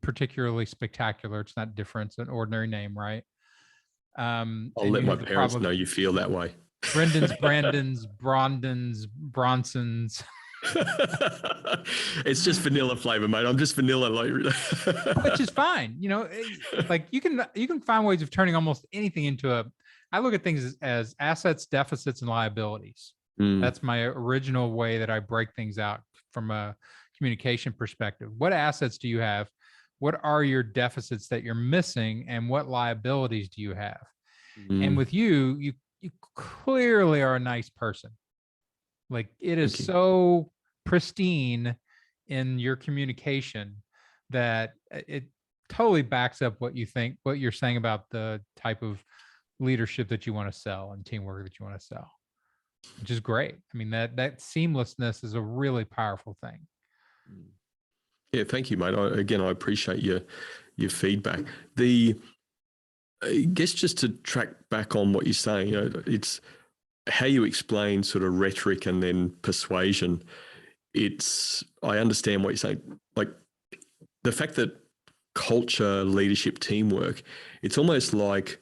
particularly spectacular. It's not different. It's an ordinary name, right? I'll let my parents know you feel that way. Brandons, Brandons, Brondons, Bronsons. It's just vanilla flavor, mate. I'm just vanilla, Which is fine. Like you can find ways of turning almost anything into I look at things as assets, deficits, and liabilities. That's my original way that I break things out from a communication perspective. What assets do you have? What are your deficits that you're missing? And what liabilities do you have? And with you clearly are a nice person. Like it is so pristine in your communication that it totally backs up what you're saying about the type of leadership that you want to sell and teamwork that you want to sell, which is great. I mean, that seamlessness is a really powerful thing. Yeah, thank you, mate. I appreciate your feedback. I guess just to track back on what you're saying, it's how you explain sort of rhetoric and then persuasion. I understand what you're saying. Like the fact that culture, leadership, teamwork, it's almost like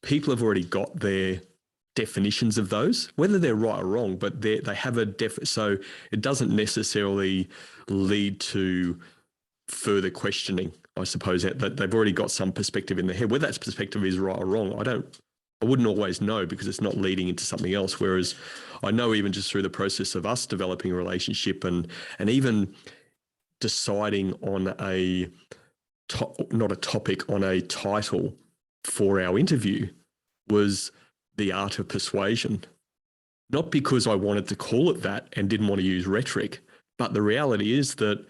people have already got their definitions of those, whether they're right or wrong, but they have so it doesn't necessarily lead to further questioning, I suppose, that they've already got some perspective in their head. Whether that perspective is right or wrong, I wouldn't always know because it's not leading into something else. Whereas I know even just through the process of us developing a relationship and even deciding on not a topic, on a title for our interview was the Art of Persuasion. Not because I wanted to call it that and didn't want to use rhetoric, but the reality is that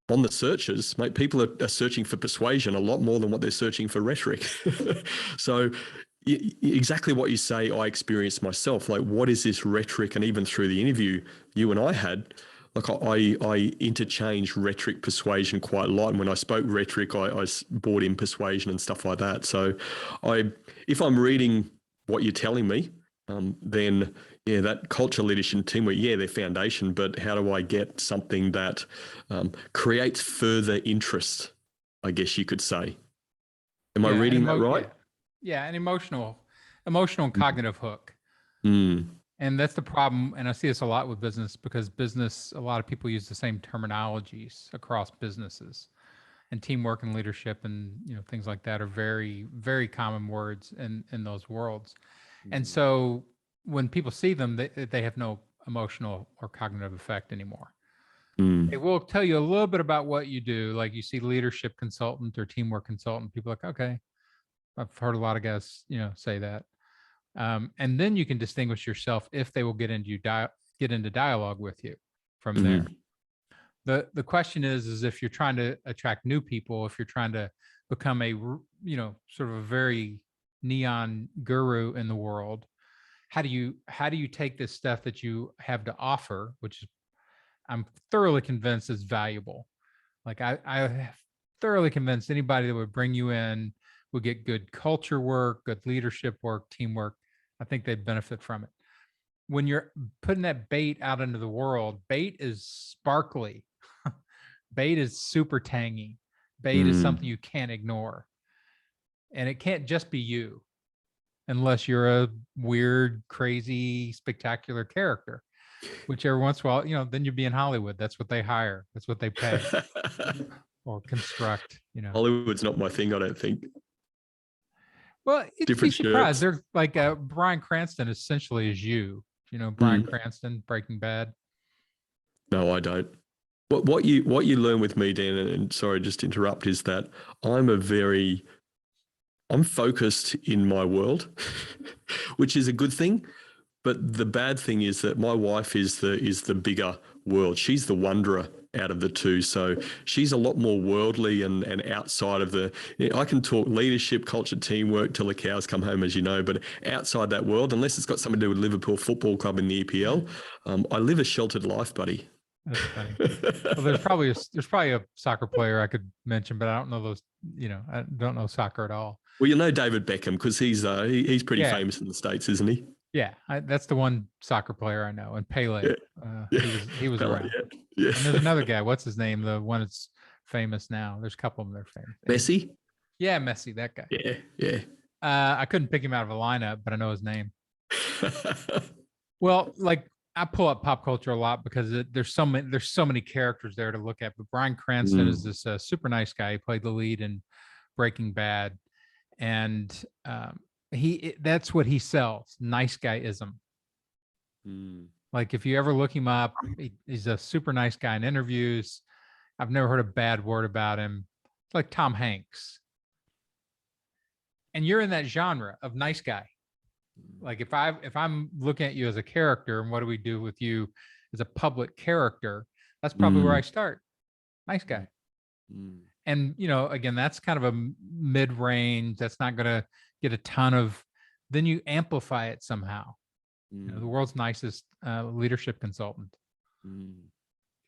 on the searches, mate, people are searching for persuasion a lot more than what they're searching for rhetoric. So exactly what you say, I experienced myself. Like, what is this rhetoric? And even through the interview you and I had, like I interchanged rhetoric, persuasion quite a lot. And when I spoke rhetoric, I brought in persuasion and stuff like that. So if I'm reading what you're telling me, then yeah, that culture, leadership, teamwork, yeah, they're foundation, but how do I get something that creates further interest, I guess you could say. Am I reading that right? Yeah, an emotional and cognitive hook. And that's the problem. And I see this a lot with business because a lot of people use the same terminologies across businesses, and teamwork and leadership and things like that are very, very common words in those worlds. And so when people see them, they have no emotional or cognitive effect anymore. They will tell you a little bit about what you do. Like you see leadership consultant or teamwork consultant, people are like, okay, I've heard a lot of guys, say that. And then you can distinguish yourself if they will get into dialogue with you from there. The question is if you're trying to attract new people, if you're trying to become a, sort of a very neon guru in the world, how do you take this stuff that you have to offer, which I'm thoroughly convinced is valuable. Like I thoroughly convinced anybody that would bring you in would get good culture work, good leadership work, teamwork. I think they'd benefit from it. When you're putting that bait out into the world, bait is sparkly. Bait is super tangy. Bait is something you can't ignore. And it can't just be you unless you're a weird, crazy, spectacular character, which every once in a while, then you'd be in Hollywood. That's what they hire. That's what they pay or construct, Hollywood's not my thing, I don't think. Well, you'd be surprised. They're like Bryan Cranston essentially is you. Bryan Cranston, Breaking Bad. No, I don't. What you learn with me, Dan, and sorry, just to interrupt, is that I'm focused in my world, which is a good thing. But the bad thing is that my wife is the bigger world. She's the wanderer out of the two. So she's a lot more worldly and outside of I can talk leadership, culture, teamwork till the cows come home, as you know, but outside that world, unless it's got something to do with Liverpool Football Club in the EPL, I live a sheltered life, buddy. That's funny. Well, there's probably a soccer player I could mention, but I don't know those, I don't know soccer at all. Well, David Beckham, because he's pretty famous in the States, isn't he? Yeah, that's the one soccer player I know. And Pele, he was around. Yeah. And there's another guy. What's his name? The one that's famous now. There's a couple of them that are famous. Messi? Yeah, Messi, that guy. Yeah. I couldn't pick him out of a lineup, but I know his name. Well, like I pull up pop culture a lot because there's so many characters there to look at. But Bryan Cranston is this super nice guy. He played the lead in Breaking Bad, and that's what he sells: nice guyism. Like if you ever look him up, he's a super nice guy in interviews. I've never heard a bad word about him. It's like Tom Hanks. And you're in that genre of nice guy. Like if I'm looking at you as a character, and what do we do with you as a public character? That's probably where I start. Nice guy. And again, that's kind of a mid-range. That's not going to get a ton of. Then you amplify it somehow. The world's nicest leadership consultant.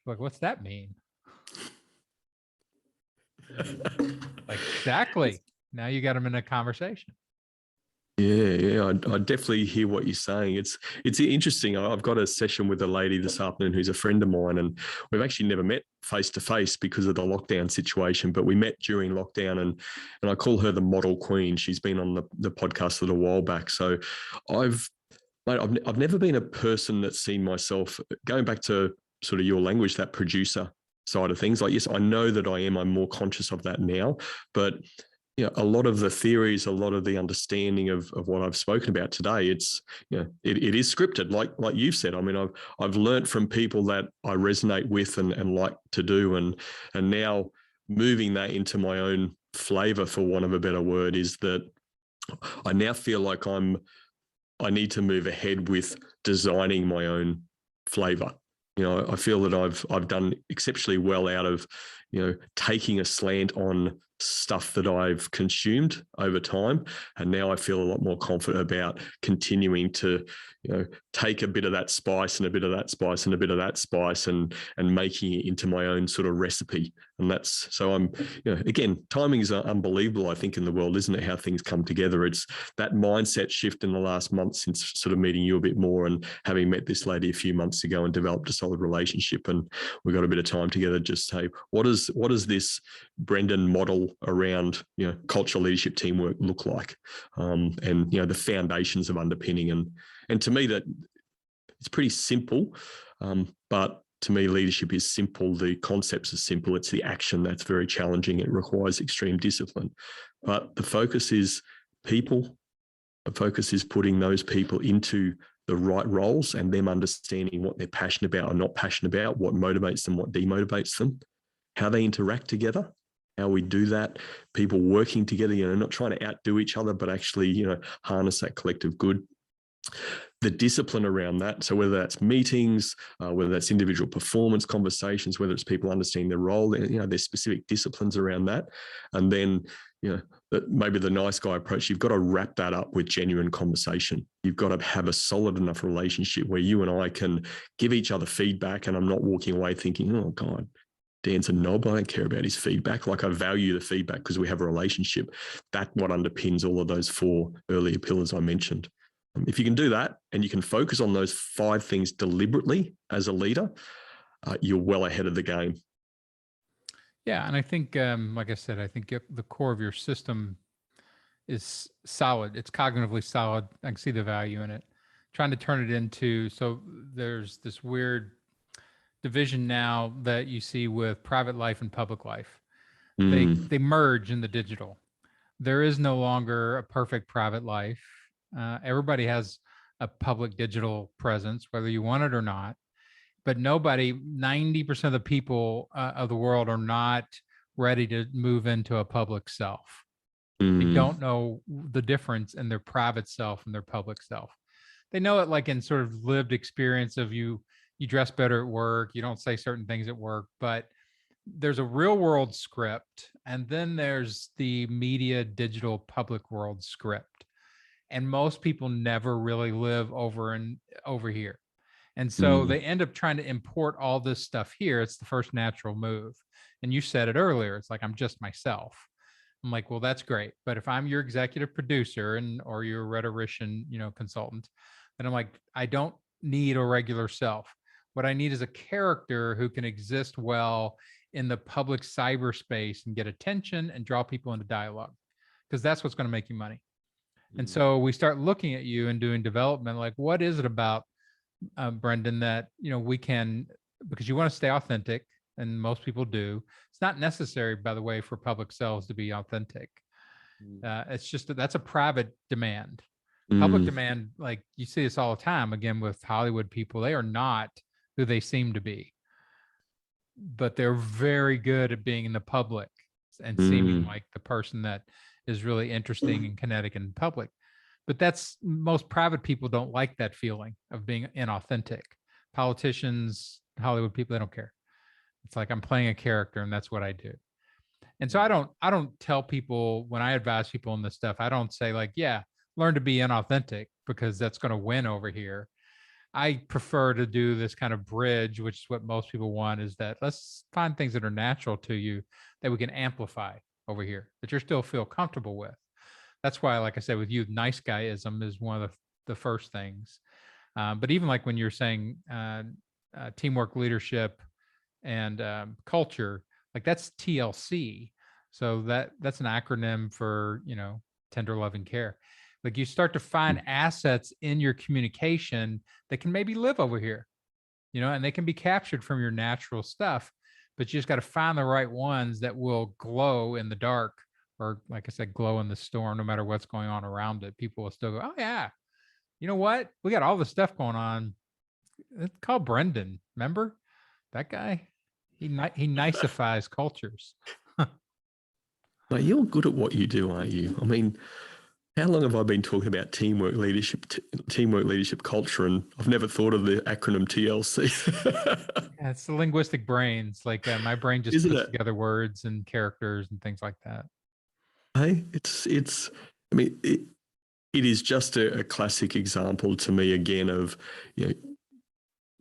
Like, what's that mean? Like, exactly. Now you got them in a conversation. Yeah, I definitely hear what you're saying. It's interesting. I've got a session with a lady this afternoon who's a friend of mine, and we've actually never met face to face because of the lockdown situation. But we met during lockdown, and I call her the model queen. She's been on the podcast a little while back. So I've never been a person that's seen myself going back to sort of your language, that producer side of things. Like, yes, I know that I'm more conscious of that now, but a lot of the theories, a lot of the understanding of what I've spoken about today, it is scripted, like you've said. I mean, I've learned from people that I resonate with and like to do, and now moving that into my own flavor, for want of a better word, is that I now feel like I need to move ahead with designing my own flavor. I feel that I've done exceptionally well out of, taking a slant on stuff that I've consumed over time. And now I feel a lot more confident about continuing to, take a bit of that spice and a bit of that spice and a bit of that spice and making it into my own sort of recipe. And that's, so I'm, again, timing is unbelievable, I think, in the world, isn't it? How things come together. It's that mindset shift in the last month since sort of meeting you a bit more and having met this lady a few months ago and developed a solid relationship. And we've got a bit of time together. Just say, what does this Brendan model around, cultural leadership teamwork look like? And, the foundations of underpinning. And to me, that it's pretty simple, but to me, leadership is simple. The concepts are simple. It's the action that's very challenging. It requires extreme discipline. But the focus is people. The focus is putting those people into the right roles and them understanding what they're passionate about or not passionate about, what motivates them, what demotivates them, how they interact together, how we do that, people working together, not trying to outdo each other, but actually, harness that collective good. The discipline around that. So whether that's meetings, whether that's individual performance conversations, whether it's people understanding their role, there's specific disciplines around that. And then, maybe the nice guy approach, you've got to wrap that up with genuine conversation. You've got to have a solid enough relationship where you and I can give each other feedback, and I'm not walking away thinking, oh God, Dan's a knob, I don't care about his feedback. Like, I value the feedback because we have a relationship. That's what underpins all of those 4 earlier pillars I mentioned. If you can do that and you can focus on those 5 things deliberately as a leader, you're well ahead of the game. Yeah. And I think, like I said, I think the core of your system is solid. It's cognitively solid. I can see the value in it. Trying to turn it into, so there's this weird division now that you see with private life and public life. They merge in the digital. There is no longer a perfect private life. Everybody has a public digital presence, whether you want it or not. But 90% of the people of the world are not ready to move into a public self. They don't know the difference in their private self and their public self. They know it like in sort of lived experience of you dress better at work, you don't say certain things at work, but there's a real world script. And then there's the media, digital, public world script. And most people never really live over here. And so they end up trying to import all this stuff here. It's the first natural move. And you said it earlier. It's like, I'm just myself. I'm like, well, that's great. But if I'm your executive producer or your rhetorician, consultant, then I'm like, I don't need a regular self. What I need is a character who can exist well in the public cyberspace and get attention and draw people into dialogue, because that's what's going to make you money. And so we start looking at you and doing development, like, what is it about Brendan, that, we can, because you want to stay authentic, and most people do. It's not necessary, by the way, for public sales to be authentic. It's just that's a private demand. Public demand, like you see this all the time, again, with Hollywood people, they are not who they seem to be, but they're very good at being in the public and seeming like the person that is really interesting and kinetic in public. But most private people don't like that feeling of being inauthentic. Politicians, Hollywood people, they don't care. It's like, I'm playing a character and that's what I do. And so I don't tell people, when I advise people on this stuff, I don't say like, yeah, learn to be inauthentic because that's going to win over here. I prefer to do this kind of bridge, which is what most people want, is that let's find things that are natural to you that we can amplify over here, that you still feel comfortable with. That's why, like I said, with you, nice guyism is one of the first things. But even like when you're saying teamwork, leadership, and culture, like that's TLC. So that's an acronym for, tender, loving care. Like you start to find assets in your communication that can maybe live over here, and they can be captured from your natural stuff, but you just got to find the right ones that will glow in the dark, or like I said, glow in the storm. No matter what's going on around it, people will still go, oh yeah, you know what? We got all this stuff going on. It's called Brendan. Remember that guy? He niceifies cultures. But you're good at what you do, aren't you? I mean, how long have I been talking about teamwork, leadership, culture, and I've never thought of the acronym TLC. Yeah, it's the linguistic brains. Like my brain just puts together words and characters and things like that. Hey, I mean, it is just a classic example to me again of,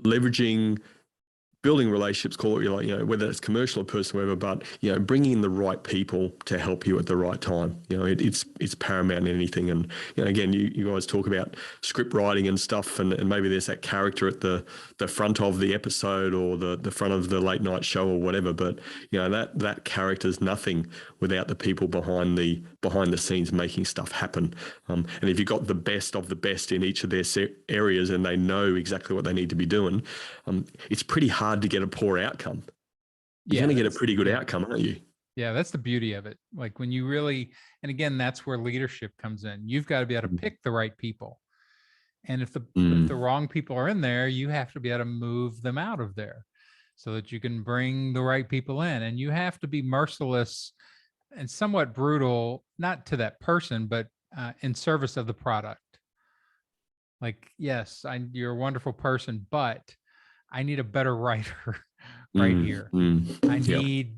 leveraging, building relationships, call it, whether it's commercial or personal, whatever, but, bringing in the right people to help you at the right time. It's paramount in anything. And, again, you guys talk about script writing and stuff, and maybe there's that character at the front of the episode or the front of the late night show or whatever. But, that character's nothing without the people behind the scenes making stuff happen. And if you've got the best of the best in each of their areas and they know exactly what they need to be doing, it's pretty hard to get a poor outcome. You're going to get a pretty good outcome, aren't you? Yeah, that's the beauty of it. Like when you really, and again, that's where leadership comes in. You've got to be able to pick the right people. And if the wrong people are in there, you have to be able to move them out of there so that you can bring the right people in. And you have to be merciless and somewhat brutal, not to that person, but in service of the product. Like, yes, you're a wonderful person, but I need a better writer right here. I need,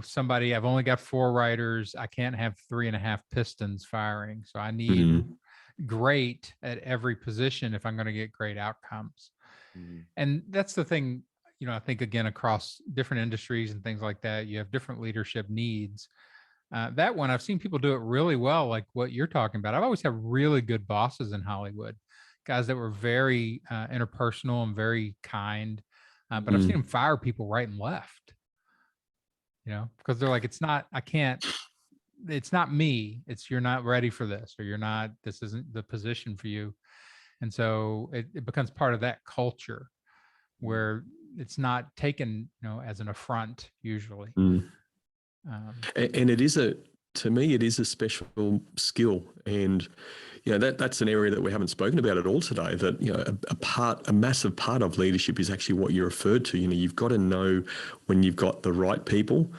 somebody. I've only got 4 writers. I can't have 3.5 pistons firing. So I need great at every position if I'm going to get great outcomes. And that's the thing, I think, again, across different industries and things like that, you have different leadership needs. That one, I've seen people do it really well, like what you're talking about. I've always had really good bosses in Hollywood, guys that were very interpersonal and very kind. But I've seen them fire people right and left, because they're like, it's not me. It's, you're not ready for this, or this isn't the position for you. And so it becomes part of that culture where it's not taken, as an affront usually. And it is to me, it is a special skill. And, that's an area that we haven't spoken about at all today, that, a massive part of leadership is actually what you referred to. You've got to know when you've got the right people,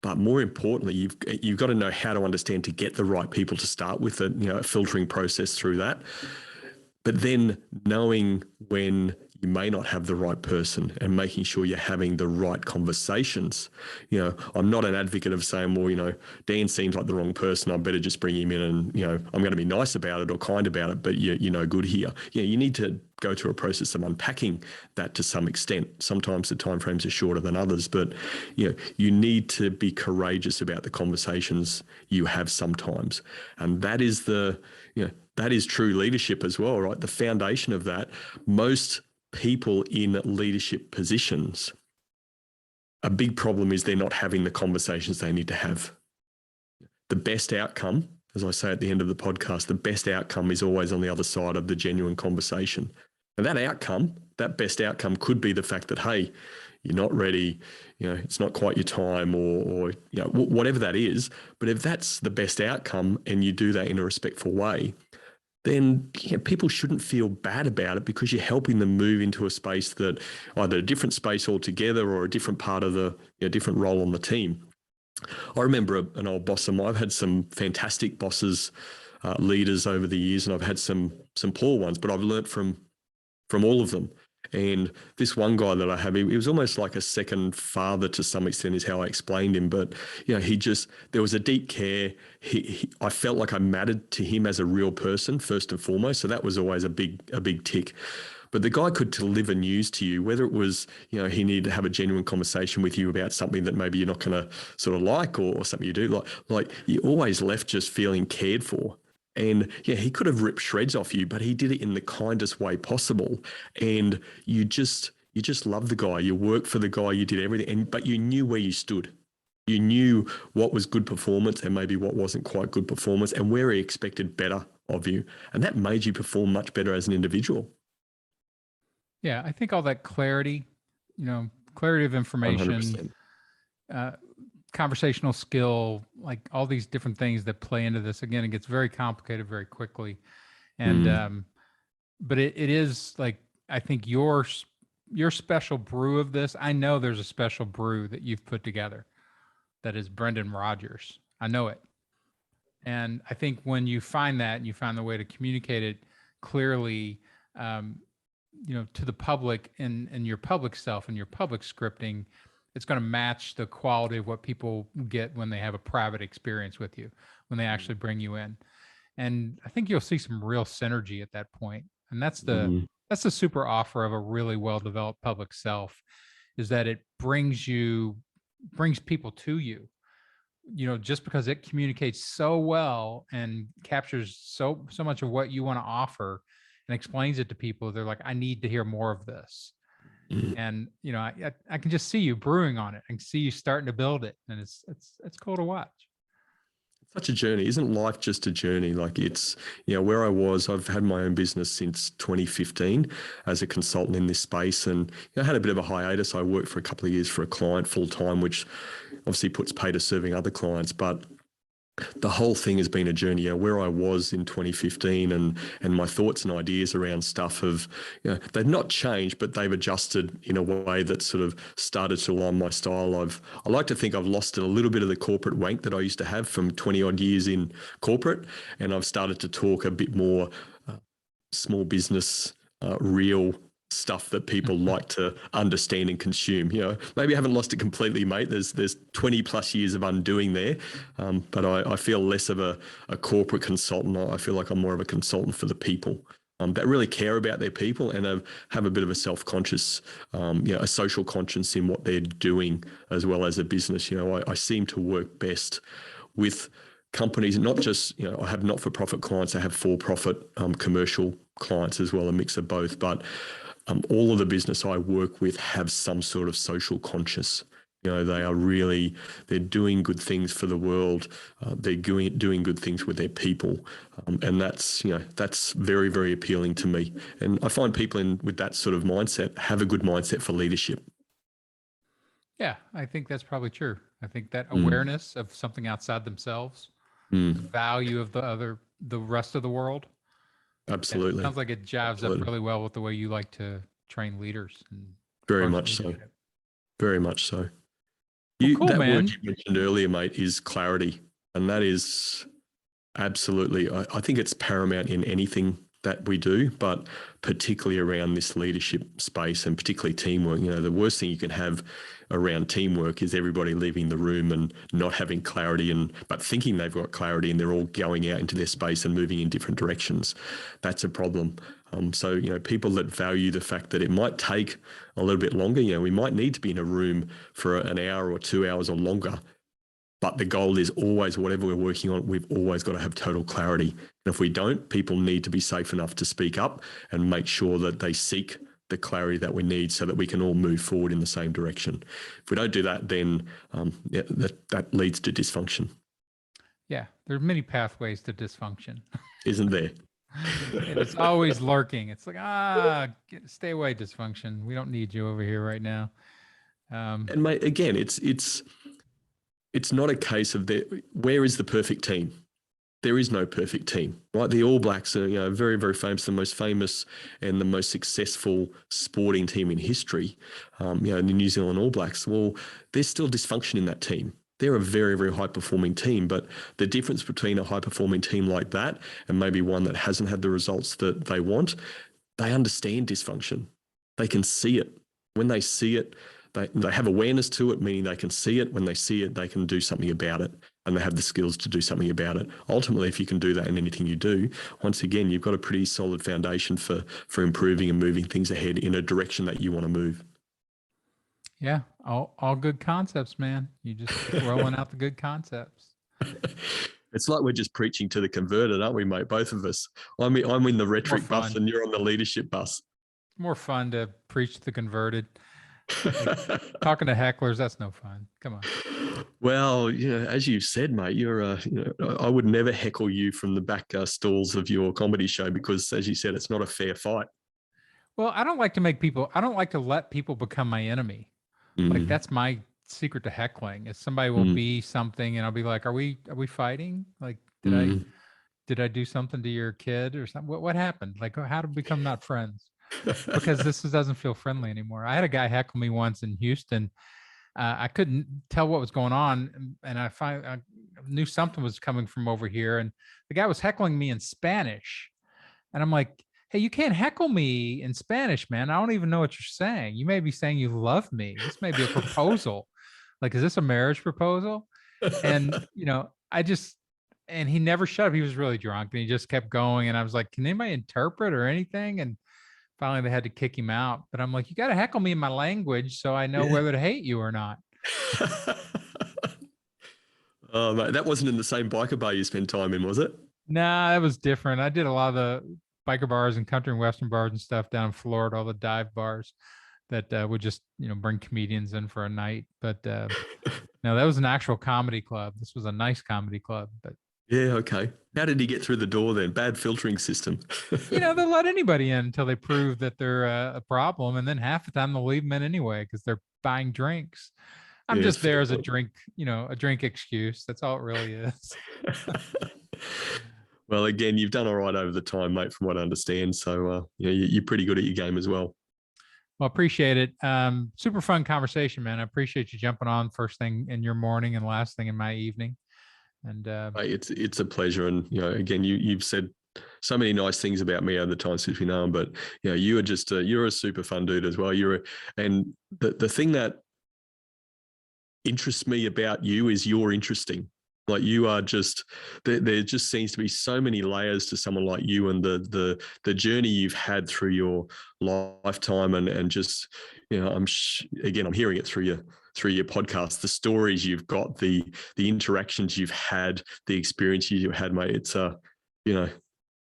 but more importantly, you've got to know how to understand to get the right people to start with, a filtering process through that. But then knowing when you may not have the right person and making sure you're having the right conversations. I'm not an advocate of saying, well, Dan seems like the wrong person, I better just bring him in and, I'm going to be nice about it or kind about it, but you're no good here. You need to go through a process of unpacking that to some extent. Sometimes the timeframes are shorter than others, but you need to be courageous about the conversations you have sometimes. And that is that is true leadership as well, right? The foundation of that, most people in leadership positions, a big problem is they're not having the conversations they need to have. The best outcome, as I say at the end of the podcast, the best outcome is always on the other side of the genuine conversation. And that outcome that best outcome could be the fact that, hey, you're not ready, it's not quite your time, or whatever that is. But if that's the best outcome and you do that in a respectful way, then people shouldn't feel bad about it, because you're helping them move into a space that either a different space altogether or a different part of the different role on the team. I remember an old boss of mine. I've had some fantastic bosses, leaders over the years, and I've had some poor ones, but I've learnt from all of them. And this one guy that I have, he was almost like a second father to some extent, is how I explained him. But there was a deep care. I felt like I mattered to him as a real person first and foremost. So that was always a big tick. But the guy could deliver news to you, whether it was, he needed to have a genuine conversation with you about something that maybe you're not going to sort of like, or something you do like you always left just feeling cared for. And he could have ripped shreds off you, but he did it in the kindest way possible. And you just loved the guy. You worked for the guy. You did everything. But you knew where you stood. You knew what was good performance and maybe what wasn't quite good performance, and where he expected better of you. And that made you perform much better as an individual. Yeah, I think all that clarity, clarity of information, conversational skill, like all these different things that play into this. Again, it gets very complicated very quickly. And, but it is like, I think your special brew of this, I know there's a special brew that you've put together that is Brendan Rogers. I know it. And I think when you find that and you find the way to communicate it clearly, to the public and your public self and your public scripting, it's going to match the quality of what people get when they have a private experience with you, when they actually bring you in. And I think you'll see some real synergy at that point. And that's the super offer of a really well-developed public self, is that it brings people to you, just because it communicates so well and captures so much of what you want to offer and explains it to people. They're like, I need to hear more of this. And I can just see you brewing on it. I can see you starting to build it, and it's cool to watch. Such a journey. Isn't life just a journey? Like, it's, where I was, I've had my own business since 2015 as a consultant in this space, and I had a bit of a hiatus. I worked for a couple of years for a client full time, which obviously puts pay to serving other clients, but the whole thing has been a journey. Where I was in 2015 and my thoughts and ideas around stuff have, they've not changed, but they've adjusted in a way that sort of started to align my style. I like to think I've lost a little bit of the corporate wank that I used to have from 20 odd years in corporate. And I've started to talk a bit more small business, real stuff that people like to understand and consume. Maybe I haven't lost it completely, mate. There's 20 plus years of undoing there, but I feel less of a corporate consultant. I feel like I'm more of a consultant for the people that really care about their people and have a bit of a self-conscious, a social conscience in what they're doing as well as a business. I seem to work best with companies, not just, I have not-for-profit clients, I have for-profit commercial clients as well, a mix of both, but all of the business I work with have some sort of social conscious. They're doing good things for the world. They're doing good things with their people. And that's very, very appealing to me. And I find people with that sort of mindset have a good mindset for leadership. Yeah, I think that's probably true. I think that awareness of something outside themselves, the value of the rest of the world. Absolutely. It sounds like it jives up really well with the way you like to train leaders. And very much so. Very much so. Cool, that man. word you mentioned earlier, mate, is clarity. And that is absolutely, I think it's paramount in anything that we do, but particularly around this leadership space and particularly teamwork. The worst thing you can have around teamwork is everybody leaving the room and not having clarity, but thinking they've got clarity, and they're all going out into their space and moving in different directions. That's a problem. So people that value the fact that it might take a little bit longer, we might need to be in a room for an hour or 2 hours or longer, but the goal is always, whatever we're working on, we've always got to have total clarity. And if we don't, people need to be safe enough to speak up and make sure that they seek the clarity that we need so that we can all move forward in the same direction. If we don't do that, then that leads to dysfunction. Yeah, there are many pathways to dysfunction. Isn't there? And it's always lurking. It's like, stay away, dysfunction. We don't need you over here right now. And mate, again, it's not a case of where is the perfect team? There is no perfect team, right? The All Blacks are, very, very famous, the most famous and the most successful sporting team in history. The New Zealand All Blacks. Well, there's still dysfunction in that team. They're a very, very high performing team, but the difference between a high performing team like that and maybe one that hasn't had the results that they want, they understand dysfunction. They can see it. When they see it, they have awareness to it, meaning they can see it. When they see it, they can do something about it, and they have the skills to do something about it. Ultimately, if you can do that in anything you do, once again, you've got a pretty solid foundation for improving and moving things ahead in a direction that you want to move. Yeah, all good concepts, man. You just keep rolling out the good concepts. It's like we're just preaching to the converted, aren't we, mate? Both of us. I'm in the rhetoric bus and you're on the leadership bus. More fun to preach to the converted. Talking to hecklers, that's no fun. Come on. Well, as you've said, mate, you're I would never heckle you from the back stalls of your comedy show because, as you said, it's not a fair fight. Well, I don't like to let people become my enemy. Like that's my secret to heckling is somebody will be something and I'll be like, are we fighting? Like, did I do something to your kid or something? What happened? Like, how to become not friends? Because this doesn't feel friendly anymore. I had a guy heckle me once in Houston. I couldn't tell what was going on, and I knew something was coming from over here. And the guy was heckling me in Spanish, and I'm like, "Hey, you can't heckle me in Spanish, man. I don't even know what you're saying. You may be saying you love me. This may be a proposal. Like, is this a marriage proposal?" And and he never shut up. He was really drunk, and he just kept going. And I was like, "Can anybody interpret or anything?" And finally, they had to kick him out. But I'm like, you got to heckle me in my language so I know whether to hate you or not. Oh, mate, that wasn't in the same biker bar you spent time in, was it? Nah, that was different. I did a lot of the biker bars and country and western bars and stuff down in Florida, all the dive bars that would just, bring comedians in for a night. But no, that was an actual comedy club. This was a nice comedy club. But yeah, okay. How did he get through the door then? Bad filtering system. they'll let anybody in until they prove that they're a problem. And then half the time they'll leave them in anyway because they're buying drinks. I'm just there as a drink, a drink excuse. That's all it really is. Well, again, you've done all right over the time, mate, from what I understand. So, you're pretty good at your game as well. Well, appreciate it. Super fun conversation, man. I appreciate you jumping on first thing in your morning and last thing in my evening. And it's a pleasure. And, again, you've said so many nice things about me over the time since we know him, but you are just you're a super fun dude as well. And the thing that interests me about you is you're interesting. Like you are just there just seems to be so many layers to someone like you and the journey you've had through your lifetime and just I'm hearing it through your podcast, the stories you've got, the interactions you've had, the experiences you've had, mate. It's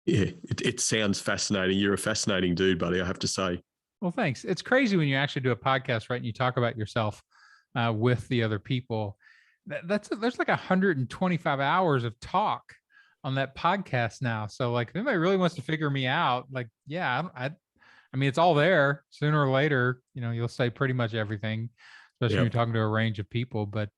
it sounds fascinating. You're a fascinating dude, buddy, I have to say. Well, thanks. It's crazy when you actually do a podcast, right? And you talk about yourself with the other people. There's like 125 hours of talk on that podcast now. So like if anybody really wants to figure me out, like, yeah, I mean, it's all there. Sooner or later, you'll say pretty much everything, especially when you're talking to a range of people. But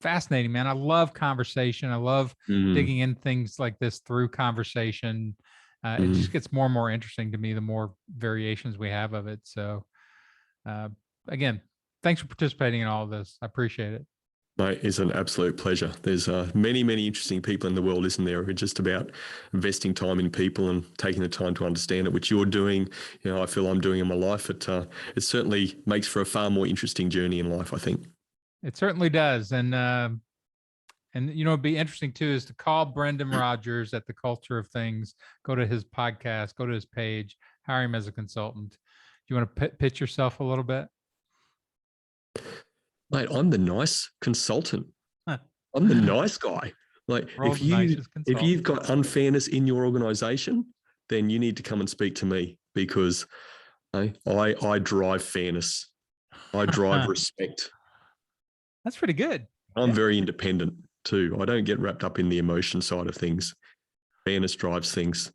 fascinating, man. I love conversation. I love digging in things like this through conversation. It just gets more and more interesting to me the more variations we have of it. So again, thanks for participating in all of this. I appreciate it. Mate, it's an absolute pleasure. There's many, many interesting people in the world, isn't there? It's just about investing time in people and taking the time to understand it, which you're doing. I feel I'm doing in my life. It certainly makes for a far more interesting journey in life, I think. It certainly does. And it'd be interesting too, is to call Brendan Rogers at The Culture of Things, go to his podcast, go to his page, hire him as a consultant. Do you want to pitch yourself a little bit? Mate, I'm the nice consultant. I'm the nice guy. Like if you've got unfairness in your organization, then you need to come and speak to me because I drive fairness. I drive respect. That's pretty good. I'm very independent too. I don't get wrapped up in the emotion side of things. Fairness drives things.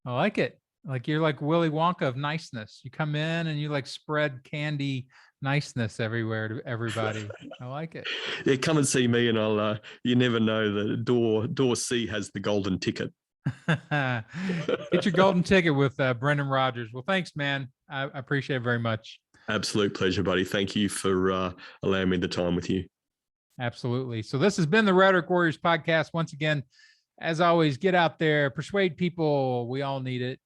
I like it. Like you're like Willy Wonka of niceness. You come in and you like spread candy niceness everywhere to everybody. I like it. Yeah, come and see me, and I'll. You never know, the door C has the golden ticket. Get your golden ticket with Brendan Rogers. Well, thanks, man. I appreciate it very much. Absolute pleasure, buddy. Thank you for allowing me the time with you. Absolutely. So this has been the Rhetoric Warriors podcast. Once again, as always, get out there, persuade people. We all need it.